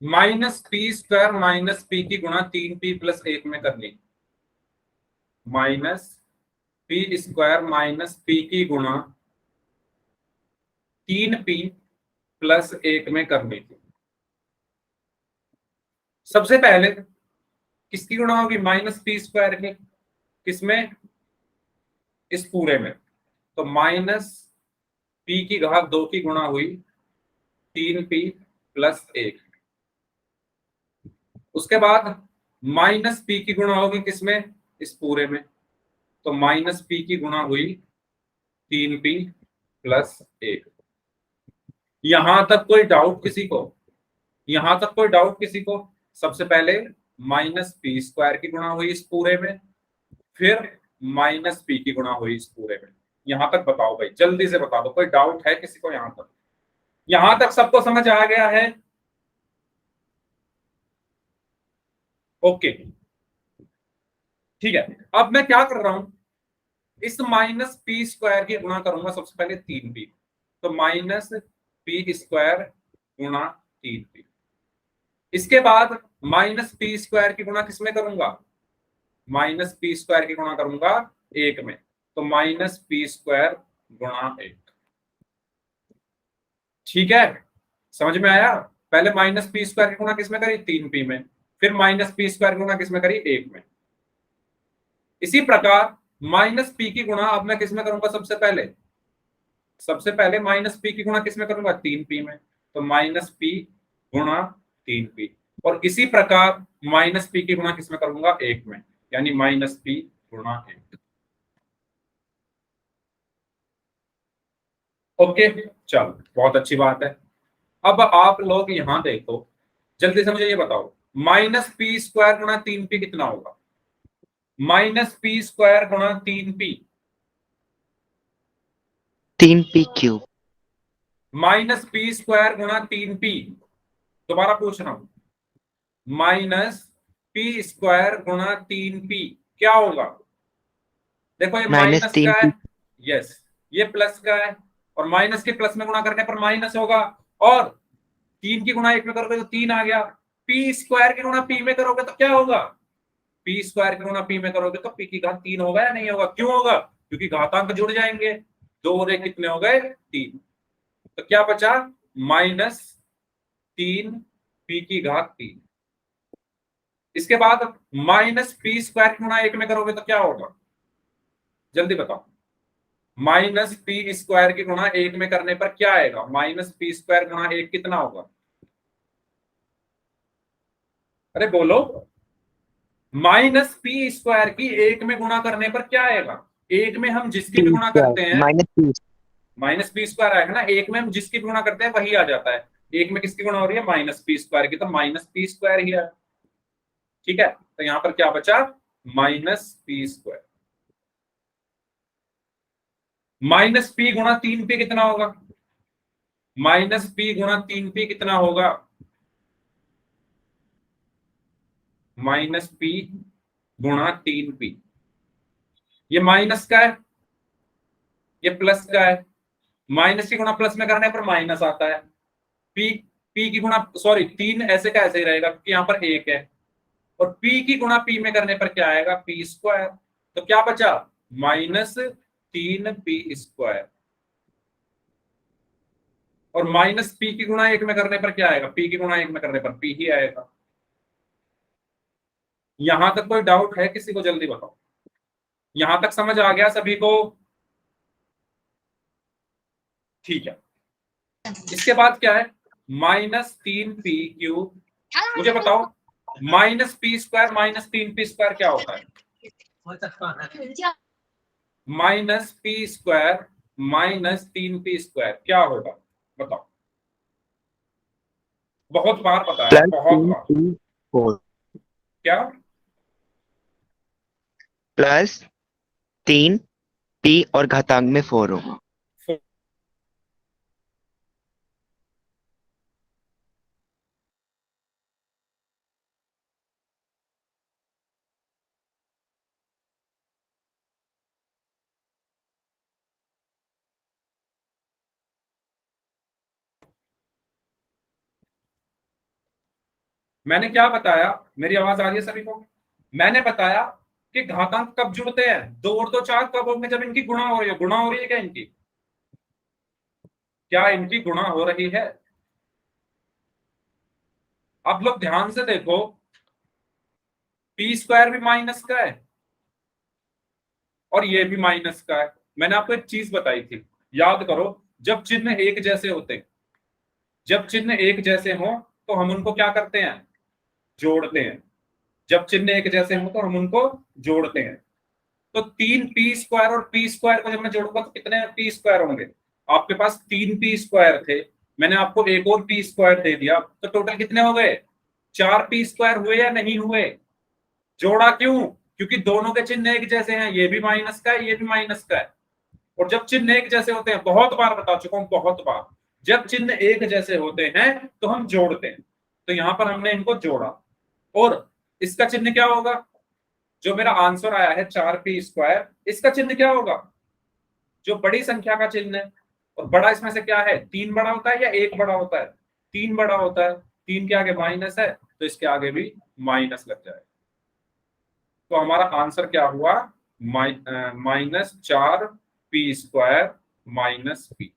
Minus P square minus P की गुणा 3p प्लस 1 में करनी। Minus P square minus P की गुणा 3p प्लस 1 में करनी थी। सबसे पहले किसकी गुणा होगी? माइनस पी स्क्वायर की। किसमें? इस पूरे में। तो माइनस पी की घात 2 की गुणा हुई 3p प्लस 1। उसके बाद माइनस पी की गुणा होगी किसमें? इस पूरे में। तो माइनस पी की गुणा हुई 3p प्लस 1। यहां तक कोई डाउट किसी को? यहां तक कोई डाउट किसी को? सबसे पहले माइनस पी स्क्वायर की गुणा हुई इस पूरे में, फिर माइनस पी की गुणा हुई इस पूरे में। यहां तक बताओ भाई, जल्दी से बता दो, कोई डाउट है किसी को? यहां तक, यहां तक सबको समझ आ गया है? ओके, ठीक है। अब मैं क्या कर रहा हूं, इस माइनस पी स्क्वायर की गुणा करूंगा सबसे पहले 3p। तो माइनस पी स्क्वायर गुणा 3p। इसके बाद माइनस पी स्क्वायर की गुणा किसमें करूंगा? माइनस पी स्क्वायर की गुणा करूंगा 1 में। तो माइनस पी स्क्वायर गुणा 1। ठीक है, समझ में आया? पहले माइनस पी स्क्वायर की गुणा किसमें करी? 3p में। फिर माइनस पी स्क्वायर की गुणा किसमें करी? 1 में। इसी प्रकार माइनस पी की गुणा अब मैं किसमें करूंगा? सबसे पहले माइनस पी की गुणा किसमें करूंगा? 3p में। तो माइनस पी गुणा 3p। और इसी प्रकार माइनस पी की गुणा किसमें करूंगा? 1 में, यानी माइनस पी गुणा 1। ओके, चलो बहुत अच्छी बात है। अब आप लोग यहां देखो, जल्दी से मुझे ये बताओ, माइनस पी स्क्वायर गुणा 3p कितना होगा? माइनस पी स्क्वायर गुणा 3p। 3p cube. Minus P square गुणा 3p। दोबारा पूछ रहा हूं, माइनस पी स्क्वायर गुणा 3p क्या होगा? देखो ये माइनस माइनस का तीन है, पी यस, ये प्लस का है, और माइनस के प्लस में गुणा करने पर माइनस होगा। और 3 की गुणा 1 में करोगे तो 3 आ गया। पी स्क्वायर की गुणा पी में करोगे तो क्या होगा? पी स्क्वायर की गुणा पी में करोगे तो पी की घात 3 होगा या नहीं होगा? क्यों होगा? क्योंकि घातांक जुड़ जाएंगे। 2 और 1 कितने हो गए? 3। तो क्या बचा? माइनस 3p की घात 3। इसके बाद माइनस पी स्क्वायर की गुणा 1 में करोगे तो क्या होगा? जल्दी बताओ। माइनस पी स्क्वायर की गुणा 1 में करने पर क्या आएगा? माइनस पी स्क्वायर गुणा 1 कितना होगा? अरे बोलो। माइनस पी स्क्वायर की 1 में गुणा करने पर क्या आएगा? 1 में हम जिसकी भी गुणा स्क्वायर करते हैं, minus P. Minus P square आएगा ना। 1 में हम जिसकी भी गुणा करते हैं वही आ जाता है। 1 में किसकी गुणा हो रही है? माइनस पी स्क्वायर की, तो माइनस पी स्क्वायर ही है। ठीक है, तो यहां पर क्या बचा? Minus P square. Minus P गुणा 3p कितना होगा? माइनस पी गुणा 3p कितना होगा? माइनस पी गुणा 3p। ये माइनस का है, ये प्लस का है। माइनस की गुणा प्लस में करने पर माइनस आता है। पी पी की गुणा, सॉरी, 3 ऐसे का ऐसे ही रहेगा क्योंकि यहाँ पर 1 है। और p की गुणा p में करने पर क्या आएगा? P square. तो क्या बचा? Minus 3p square. और माइनस पी की गुणा 1 में करने पर क्या आएगा? p की गुणा 1 में करने पर p ही आएगा। यहां तक कोई डाउट है किसी को? जल्दी बताओ। यहां तक समझ आ गया सभी को? ठीक है, इसके बाद क्या है? Minus 3p cube. मुझे बताओ, minus P square minus 3p square क्या होता है? Minus P square minus 3p square क्या होगा? बताओ। बहुत बार बताया, प्लस बहुत तीन बार। पी 4 क्या? प्लस 3p और घातांक में 4 होगा। मैंने क्या बताया, मेरी आवाज आ रही है सभी को? मैंने बताया कि घातांक कब जुड़ते हैं, 2 और 2 4 कब होंगे, जब इनकी गुणा हो रही है। गुणा हो रही है क्या इनकी? क्या इनकी गुणा हो रही है? आप लोग ध्यान से देखो, पी स्क्वायर भी माइनस का है और ये भी माइनस का है। मैंने आपको एक चीज बताई थी, याद करो, जब चिन्ह एक जैसे होते, जब चिन्ह एक जैसे हो तो हम उनको क्या करते हैं, जोड़ते हैं। जब चिन्ह एक जैसे हो तो हम उनको जोड़ते हैं। तो 3 पी स्क्वायर और पी स्क्वायर को जब मैं जोड़ूंगा तो कितने पी स्क्वायर होंगे? आपके पास 3 पी स्क्वायर थे, मैंने आपको एक और पी स्क्वायर दे दिया, तो टोटल कितने हो गए? 4 पी स्क्वायर हुए या नहीं हुए? जोड़ा क्यों? क्योंकि दोनों के चिन्ह एक जैसे हैं, ये भी माइनस का है, ये भी माइनस का है। और जब चिन्ह एक जैसे होते हैं, बहुत बार बता चुका हूं, बहुत बार, जब चिन्ह एक जैसे होते हैं तो हम जोड़ते हैं। तो यहां पर हमने इनको जोड़ा, और इसका चिन्ह क्या होगा? जो मेरा आंसर आया है 4 पी स्क्वायर, इसका चिन्ह क्या होगा? जो बड़ी संख्या का चिन्ह है। और बड़ा इसमें से क्या है, 3 बड़ा होता है या 1 बड़ा होता है? 3 बड़ा होता है। 3 के आगे माइनस है तो इसके आगे भी माइनस लग जाएगा। तो हमारा आंसर क्या हुआ? -4 पी स्क्वायर माइनस पी।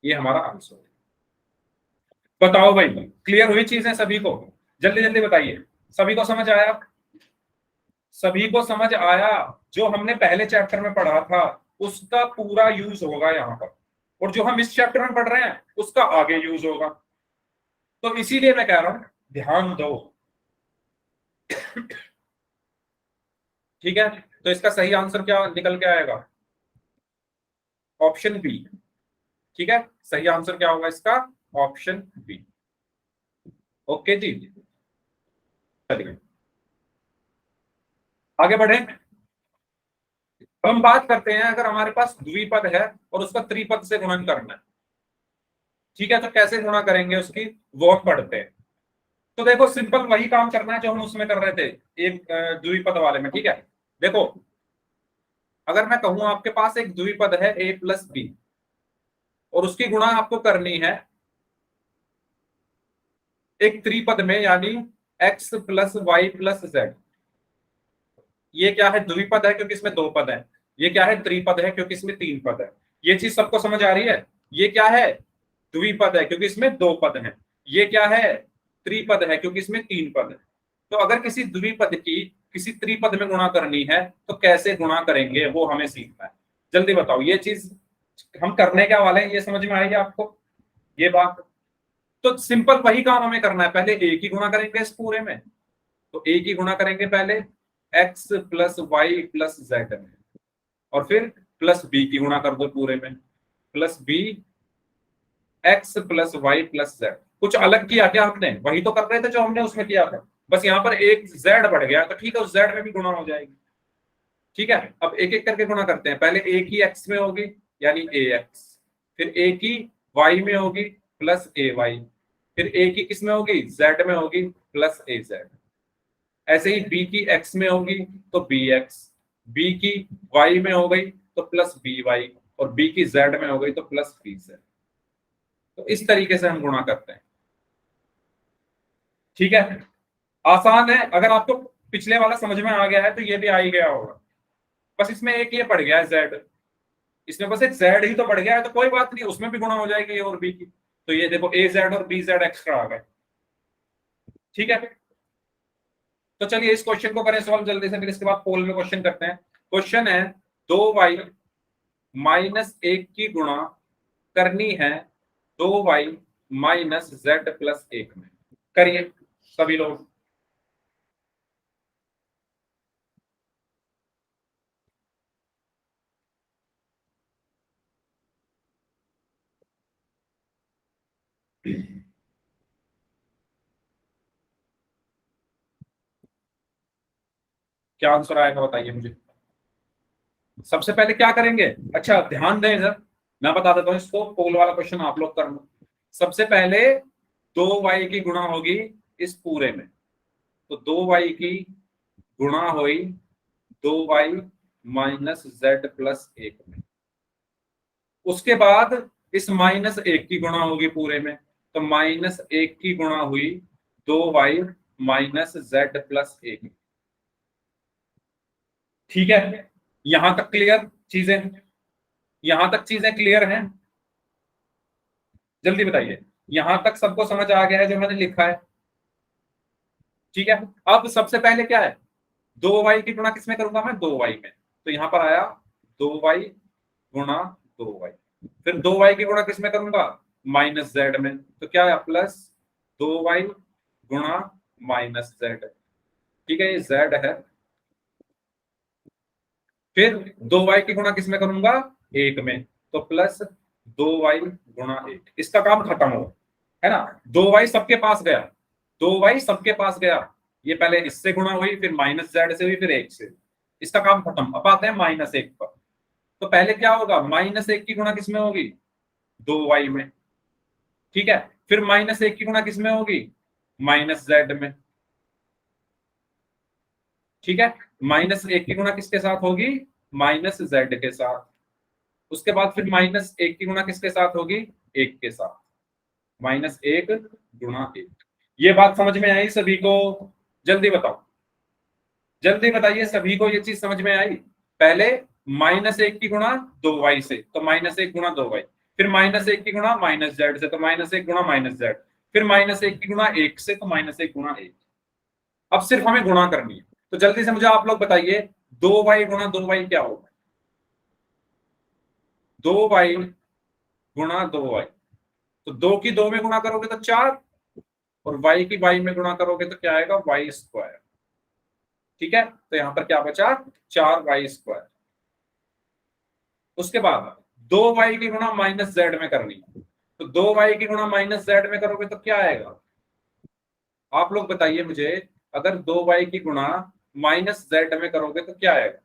ये हमारा आंसर है। बताओ भाई, क्लियर हुई चीजें सभी को? जल्दी जल्दी बताइए, सभी को समझ आया? सभी को समझ आया? जो हमने पहले चैप्टर में पढ़ा था उसका पूरा यूज होगा यहाँ पर, और जो हम इस चैप्टर में पढ़ रहे हैं उसका आगे यूज होगा। तो इसीलिए मैं कह रहा हूं ध्यान दो। ठीक है, तो इसका सही आंसर क्या निकल के आएगा? Option B. ठीक है, सही आंसर क्या होगा इसका? Option B. ओके जी, चलिए आगे बढ़े। अब हम बात करते हैं, अगर हमारे पास द्विपद है और उसका त्रिपद से गुणन करना है, ठीक है, तो कैसे गुणा करेंगे उसकी, वो हम पढ़ते हैं। तो देखो, सिंपल वही काम करना है जो हम उसमें कर रहे थे, एक द्विपद वाले में। ठीक है, देखो, अगर मैं कहूं आपके पास एक द्विपद है a प्लस बी, और उसकी गुणा आपको करनी है एक त्रिपद में, यानी x plus Y plus Z. ये क्या है? द्विपद है क्योंकि इसमें 2 पद है। ये क्या है? त्रिपद है क्योंकि इसमें 3 पद है। ये चीज सबको समझ आ रही है? ये क्या है? द्विपद है क्योंकि इसमें 2 पद हैं। ये क्या है? त्रिपद है क्योंकि इसमें 3 पद है। तो अगर किसी द्विपद की किसी त्रिपद में गुणा करनी है तो कैसे गुणा करेंगे, वो हमें सीखना है। जल्दी बताओ, ये चीज हम करने क्या वाले हैं, ये समझ में आएगी आपको ये बात? तो सिंपल वही काम हमें करना है। पहले a की गुणा करेंगे इस पूरे में, तो a की गुणा करेंगे पहले x plus Y plus Z में, और फिर प्लस b की गुणा कर दो पूरे में, plus b x plus Y plus Z. कुछ अलग किया क्या हमने? वही तो कर रहे थे जो हमने उसमें किया था, बस यहाँ पर एक z बढ़ गया, तो ठीक है, उस z में भी गुणा हो जाएगी। ठीक है, अब एक एक करके गुणा करते हैं। पहले a की x में होगी यानी ax, फिर a की y में होगी प्लस ay, फिर a की किस में होगी? z में होगी प्लस az। ऐसे ही b की x में होगी तो bx, b की y में हो गई तो प्लस by, और b की z में हो गई तो प्लस bz। तो इस तरीके से हम गुणा करते हैं। ठीक है, आसान है। अगर आपको पिछले वाला समझ में आ गया है तो ये भी आ ही गया होगा। बस इसमें एक ये पड़ गया है z, इसमें बस एक z ही तो पड़ गया है, तो कोई बात नहीं, उसमें भी गुणा हो जाएगी a और b की। तो ये देखो az और bz एक्स्ट्रा आ गए। ठीक है, तो चलिए इस क्वेश्चन को करें सॉल्व जल्दी से, फिर इसके बाद पोल में क्वेश्चन करते हैं। क्वेश्चन है 2y माइनस 1 की गुणा करनी है 2y माइनस z प्लस 1 में। करिए सभी लोग। क्या आंसर आएगा बताइए मुझे। सबसे पहले क्या करेंगे? अच्छा ध्यान दें इधर, मैं बता देता हूँ इसको, पोल वाला क्वेश्चन आप लोग करना। सबसे पहले 2y की गुणा होगी इस पूरे में, तो 2y की गुणा हुई 2y माइनस z प्लस 1 में। उसके बाद इस -1 की गुणा होगी पूरे में, तो -1 की गुणा हुई 2y माइनस z प्लस 1। ठीक है, यहां तक क्लियर चीजें? यहां तक चीजें क्लियर हैं? जल्दी बताइए, यहां तक सबको समझ आ गया है जो मैंने लिखा है? ठीक है, अब सबसे पहले क्या है, 2y की गुणा किसमें करूंगा मैं? 2y में। तो यहां पर आया 2y गुणा 2y। फिर 2y की गुणा किसमें करूंगा? -z में। तो क्या है? प्लस 2y गुणा -z। ठीक है, ये z है। फिर 2y की गुणा किसमें करूंगा? 1 में। तो प्लस 2y गुणा 1। इसका काम खत्म हो, है ना? 2y सबके पास गया, 2y सबके पास गया। ये पहले इससे गुणा हुई, फिर -z से हुई, फिर 1 से। इसका काम खत्म। अब आते हैं -1 पर। तो पहले क्या होगा? -1 की गुणा किसमें होगी? 2y में। ठीक है, फिर -1 की गुणा किसमें होगी? -z में। ठीक है, -1 की गुणा किसके साथ होगी? -z के साथ। उसके बाद फिर -1 की गुणा किसके साथ होगी? 1 के साथ। -1 गुणा 1। ये बात समझ में आई सभी को? जल्दी बताओ, जल्दी बताइए, सभी को ये चीज समझ में आई? पहले -1 की गुणा 2y से, तो -1 गुणा 2y। फिर -1 की गुणा -z से, तो -1 गुणा -z। फिर -1 की गुणा 1 से, तो -1 गुणा 1। अब सिर्फ हमें गुणा करनी है। तो जल्दी से मुझे आप लोग बताइए, 2y गुणा 2y क्या होगा? 2y गुणा 2y। तो 2 की 2 में गुणा करोगे तो 4, और y की y में गुणा करोगे तो क्या आएगा? y²। ठीक है, तो यहां पर क्या बचा? 4y²। उसके बाद 2y की गुणा -z में करनी है। तो 2y की गुणा -z में करोगे तो क्या आएगा? आप लोग बताइए मुझे, अगर 2y की गुणा -z में करोगे तो क्या आएगा?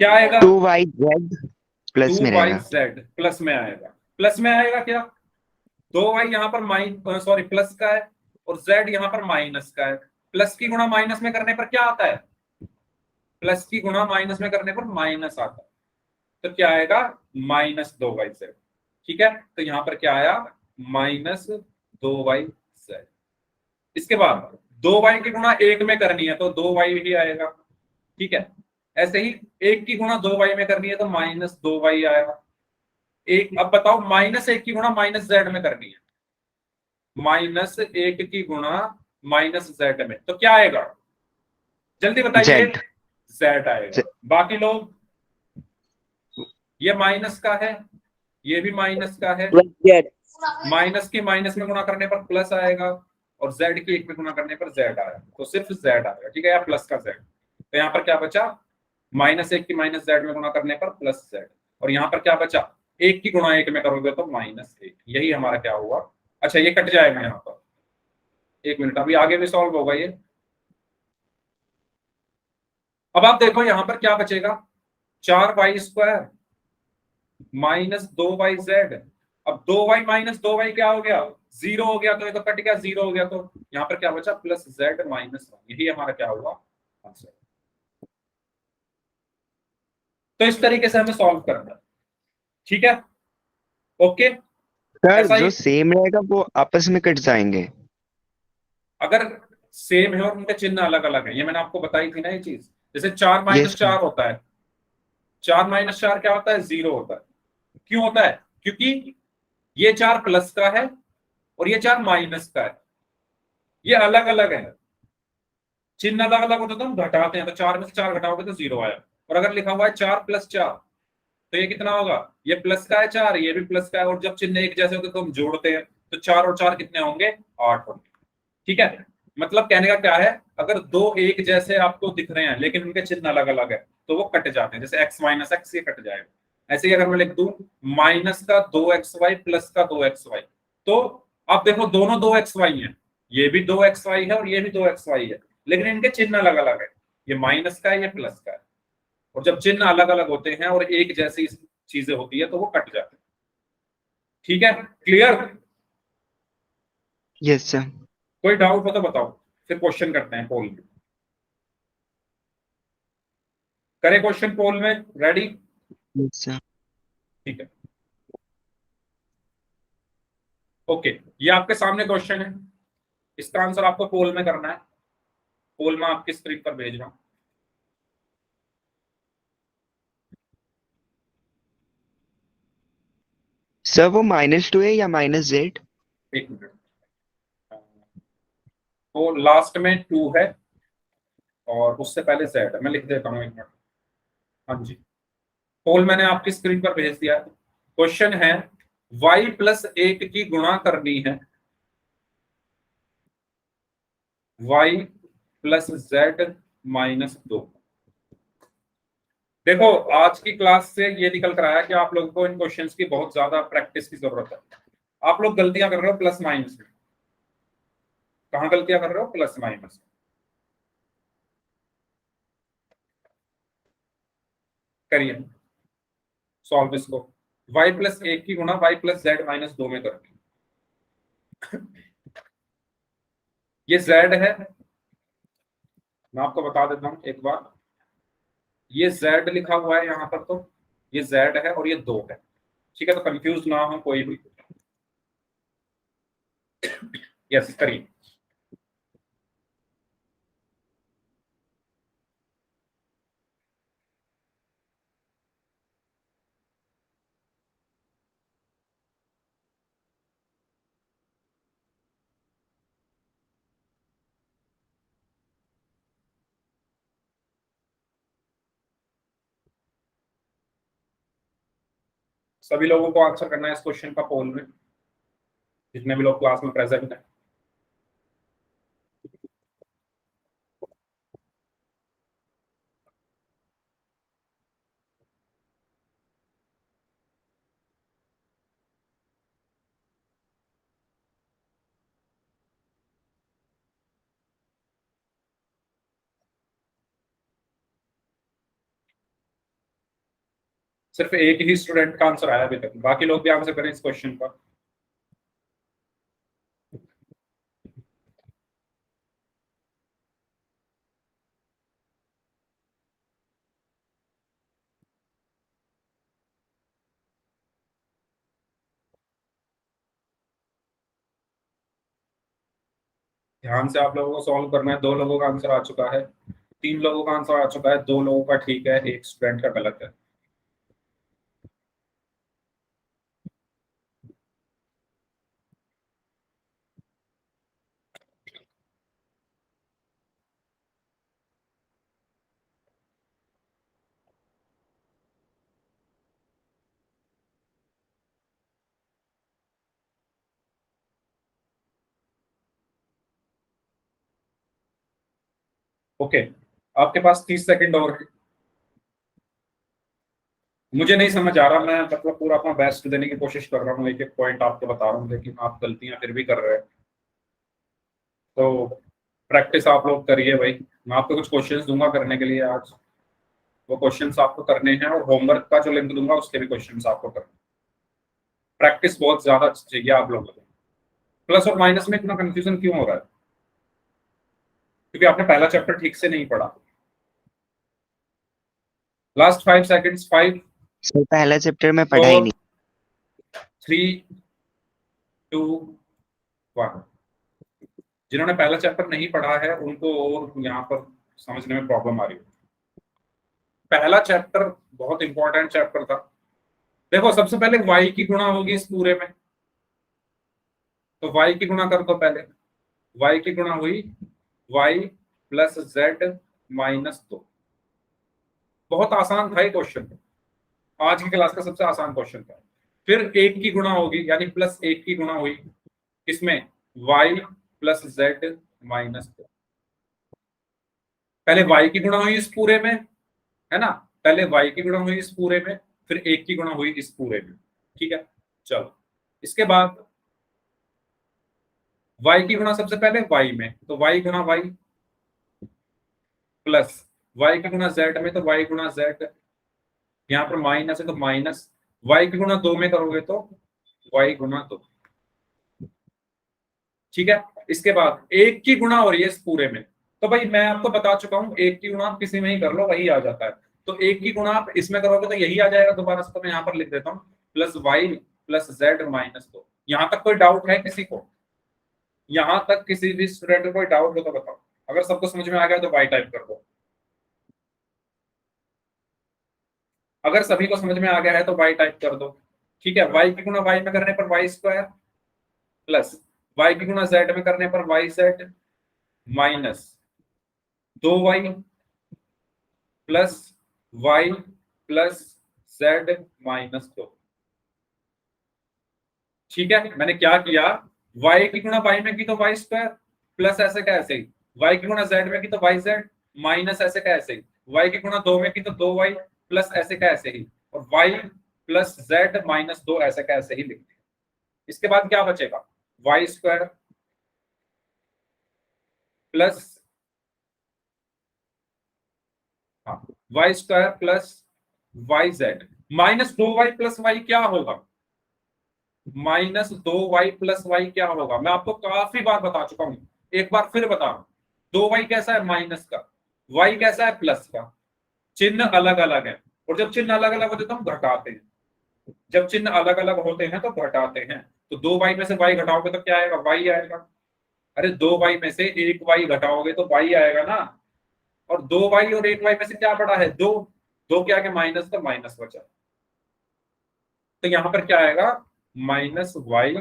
क्या आएगा? 2yz प्लस में रहेगा। 2yz प्लस में आएगा। प्लस में आएगा क्या? 2y यहाँ पर सॉरी प्लस का है, और z यहाँ पर माइनस का है। प्लस की गुणा माइनस में करने पर क्या आता है? प्लस की गुणा माइनस में करने पर माइनस आता है। तो क्या आएगा? -2yz। ठीक है, तो यहां पर क्या आया? -2yz। इसके बाद 2y की गुणा 1 में करनी है तो 2y ही आएगा। ठीक है, ऐसे ही 1 की गुणा 2y में करनी है तो -2y आएगा। एक, अब बताओ, -1 की गुणा -z में करनी है, -1 की गुणा -z में, तो क्या आएगा? जल्दी बताइए। z z आएगा। बाकी लोग, ये माइनस का है, ये भी माइनस का है। Plus Z. माइनस की माइनस में गुणा करने पर प्लस आएगा, और z की 1 में गुणा करने पर z आएगा। तो सिर्फ z आएगा। ठीक है, या प्लस का z। तो यहाँ पर क्या बचा? -1 की -z में गुणा करने पर प्लस z। और यहाँ पर क्या बचा? 1 की गुणा 1 में करोगे तो -1। यही हमारा क्या हुआ? अच्छा, ये कट जाएगा यहाँ पर। 1 मिनट, अभी आगे भी सॉल्व होगा ये। अब आप देखो यहाँ पर क्या बचेगा? 4y² -2yz। अब 2y माइनस 2y क्या हो गया? 0 हो गया। तो ये तो कट गया, 0 हो गया। तो यहाँ पर क्या बचा? Plus z -1। यही हमारा क्या हुआ? आंसर। तो इस तरीके से हमें सॉल्व करना है। ठीक है, ओके। सर ऐसा जो ही, सेम रहेगा वो आपस में कट जाएंगे। अगर सेम है और उनके चिन्ह अलग अलग है, ये मैंने आपको बताई थी ना ये चीज। जैसे 4 यस - 4 होता है, 4 - 4 क्या होता है? 0 होता है। क्यों होता है? क्योंकि ये 4 प्लस का है और ये 4 माइनस का है। ये अलग अलग है, चिन्ह अलग अलग होता है तो हम घटाते हैं। तो 4 में से 4 घटाओगे तो 0 आया। और अगर लिखा हुआ है 4 + 4, तो ये कितना होगा? ये प्लस का है 4, ये भी प्लस का है, और जब चिन्ह एक जैसे होते तो हम जोड़ते हैं। तो 4 और 4 कितने होंगे? 8 होंगे। ठीक है, मतलब कहने का क्या है, अगर दो एक जैसे आपको दिख रहे हैं लेकिन उनके चिन्ह अलग अलग है तो वो कट जाते हैं। जैसे x - x ये कट जाएगा। ऐसे ही अगर मैं लिख दूं माइनस का 2xy प्लस का 2xy, तो आप देखो दोनों 2xy हैं, ये भी 2xy है और ये भी 2xy है, लेकिन इनके चिन्ह अलग अलग है। ये माइनस का है, ये प्लस का है। और जब चिन्ह अलग अलग होते हैं और एक जैसी चीजें होती है तो वो कट जाते हैं। ठीक है, क्लियर? Yes sir. कोई डाउट हो तो बताओ, फिर क्वेश्चन करते हैं पोल में। करें क्वेश्चन पोल में? रेडी? Yes sir. ठीक है। ओके, ये आपके सामने क्वेश्चन है, इसका आंसर आपको पोल में करना है। पोल में आपकी स्क्रीन पर भेज रहा हूं। सर वो -2 है या -z? एक मिनट, तो लास्ट में 2 है और उससे पहले z है, मैं लिख देता हूँ, एक मिनट। हाँ जी, पोल मैंने आपकी स्क्रीन पर भेज दिया। क्वेश्चन है y+1 की गुणा करनी है y+z-2। देखो, आज की क्लास से ये निकल कर आया कि आप लोगों को इन क्वेश्चंस की बहुत ज्यादा प्रैक्टिस की जरूरत है। आप लोग गलतियां कर रहे हो प्लस माइनस में। कहाँ गलतियां कर रहे हो? Plus minus. करिए सॉल्व इसको। y+1 की गुणा y+z-2 में करनी। ये z है, मैं आपको बता देता हूं एक बार। ये z लिखा हुआ है यहाँ पर, तो ये z है और ये 2 है। ठीक है, तो कंफ्यूज ना हो कोई भी। यस, करिए। सभी लोगों को आंसर करना है इस क्वेश्चन का पोल में, जितने भी लोग क्लास में प्रेजेंट हैं। सिर्फ एक ही स्टूडेंट का आंसर आया अभी तक, बाकी लोग भी आंसर करें इस क्वेश्चन का। ध्यान से आप लोगों को सॉल्व करना है। 2 लोगों का आंसर आ चुका है, 3 लोगों का आंसर आ चुका है, 2 लोगों का ठीक है, एक स्टूडेंट का गलत है। ओके, आपके पास 30 सेकंड और है। मुझे नहीं समझ आ रहा, मैं मतलब पूरा अपना बेस्ट देने की कोशिश कर रहा हूँ, एक एक पॉइंट आपको बता रहा हूँ, लेकिन आप गलतियां फिर भी कर रहे हैं। तो प्रैक्टिस आप लोग करिए भाई। मैं आपको कुछ क्वेश्चंस दूंगा करने के लिए आज, वो क्वेश्चंस आपको करने हैं, और होमवर्क का जो लिंक दूंगा उसके भी क्वेश्चंस आपको करने। प्रैक्टिस बहुत ज्यादा चाहिए आप लोगों को। प्लस और माइनस में इतना कंफ्यूजन क्यों हो रहा है? क्योंकि आपने पहला चैप्टर ठीक से नहीं पढ़ा। लास्ट 5 सेकंड्स, 5, सर पहला चैप्टर में पढ़ा ही नहीं। 3, 2, 1। जिन्होंने पहला चैप्टर नहीं पढ़ा है उनको और यहाँ पर समझने में प्रॉब्लम आ रही है। पहला चैप्टर बहुत इंपॉर्टेंट चैप्टर था। देखो, सबसे पहले y की गुणा होगी इस पूरे में, तो y की गुणा कर दो पहले। y की गुणा हुई y+z-2। बहुत आसान था ये क्वेश्चन, आज की क्लास का सबसे आसान क्वेश्चन था। फिर 1 की गुणा होगी, यानी +1 की गुणा हुई इसमें y+z-2। पहले y की गुणा हुई इस पूरे में, है ना, पहले y की गुणा हुई इस पूरे में, फिर 1 की गुणा हुई इस पूरे में। ठीक है, चलो इसके बाद y की गुणा सबसे पहले y में, तो y गुणा y, प्लस y की गुणा z में, तो y गुणा z, यहाँ पर माइनस है तो माइनस, y की गुणा 2 में करोगे तो y गुणा 2। ठीक है, इसके बाद 1 की गुणा हो रही है इस पूरे में, तो भाई मैं आपको बता चुका हूं 1 की गुणा आप किसी में ही कर लो वही आ जाता है। तो 1 की गुणा आप इसमें करोगे तो यही आ जाएगा दोबारा से, तो मैं यहाँ पर लिख देता हूँ +y+z-2। यहां तक कोई डाउट है किसी को? यहां तक किसी भी स्टूडेंट को कोई डाउट हो तो बताओ। अगर सबको समझ में आ गया तो वाई टाइप कर दो। अगर सभी को समझ में आ गया है तो वाई टाइप कर दो। ठीक है, वाई की गुणा वाई में करने पर वाई स्क्वायर प्लस वाई की गुणा जेड में करने पर Y Z minus 2y plus Y plus Z minus 2। ठीक है, मैंने क्या किया, y की गुणा y में की तो वाई स्क्वायर प्लस ऐसे का ऐसे ही, y की गुणा z में की तो वाई जेड माइनस ऐसे का ऐसे ही, y की गुणा 2 में की तो 2y प्लस ऐसे का ऐसे ही, और y प्लस z माइनस 2 ऐसे का ऐसे ही लिख दिया। इसके बाद क्या बचेगा, Y square plus Y square plus Y Z minus 2y plus Y क्या होगा, माइनस 2y प्लस वाई क्या होगा। मैं आपको काफी बार बता चुका हूं, एक बार फिर बता रहा हूं। 2y कैसा है माइनस का, y कैसा है प्लस का, चिन्ह अलग अलग है, और जब चिन्ह अलग अलग होते हैं तो हम घटाते हैं। जब चिन्ह अलग अलग होते हैं तो घटाते हैं। तो 2y में से y घटाओगे तो क्या आएगा, y आएगा। अरे 2y में से 1y घटाओगे तो y आएगा ना, और 2y और 1y में से क्या बड़ा है, 2, 2 के आगे माइनस तो माइनस बचा। तो यहां पर क्या आएगा, माइनस वाई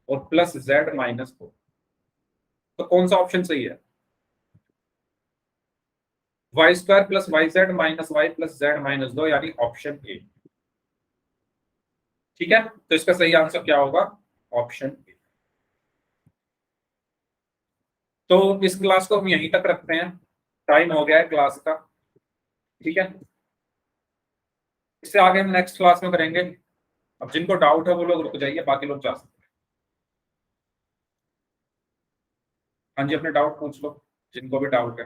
और प्लस जेड माइनस 4। तो कौन सा ऑप्शन सही है, Y square plus Y Z minus Y plus Z minus 2, यानी ऑप्शन ए। ठीक है, तो इसका सही आंसर क्या होगा, ऑप्शन ए। तो इस क्लास को हम यहीं तक रखते हैं, टाइम हो गया है क्लास का। ठीक है, इससे आगे हम नेक्स्ट क्लास में करेंगे। अब जिनको डाउट है वो लोग रुक जाइए, बाकी लोग जा सकते हैं। हाँ जी, अपने डाउट पूछ लो जिनको भी डाउट है।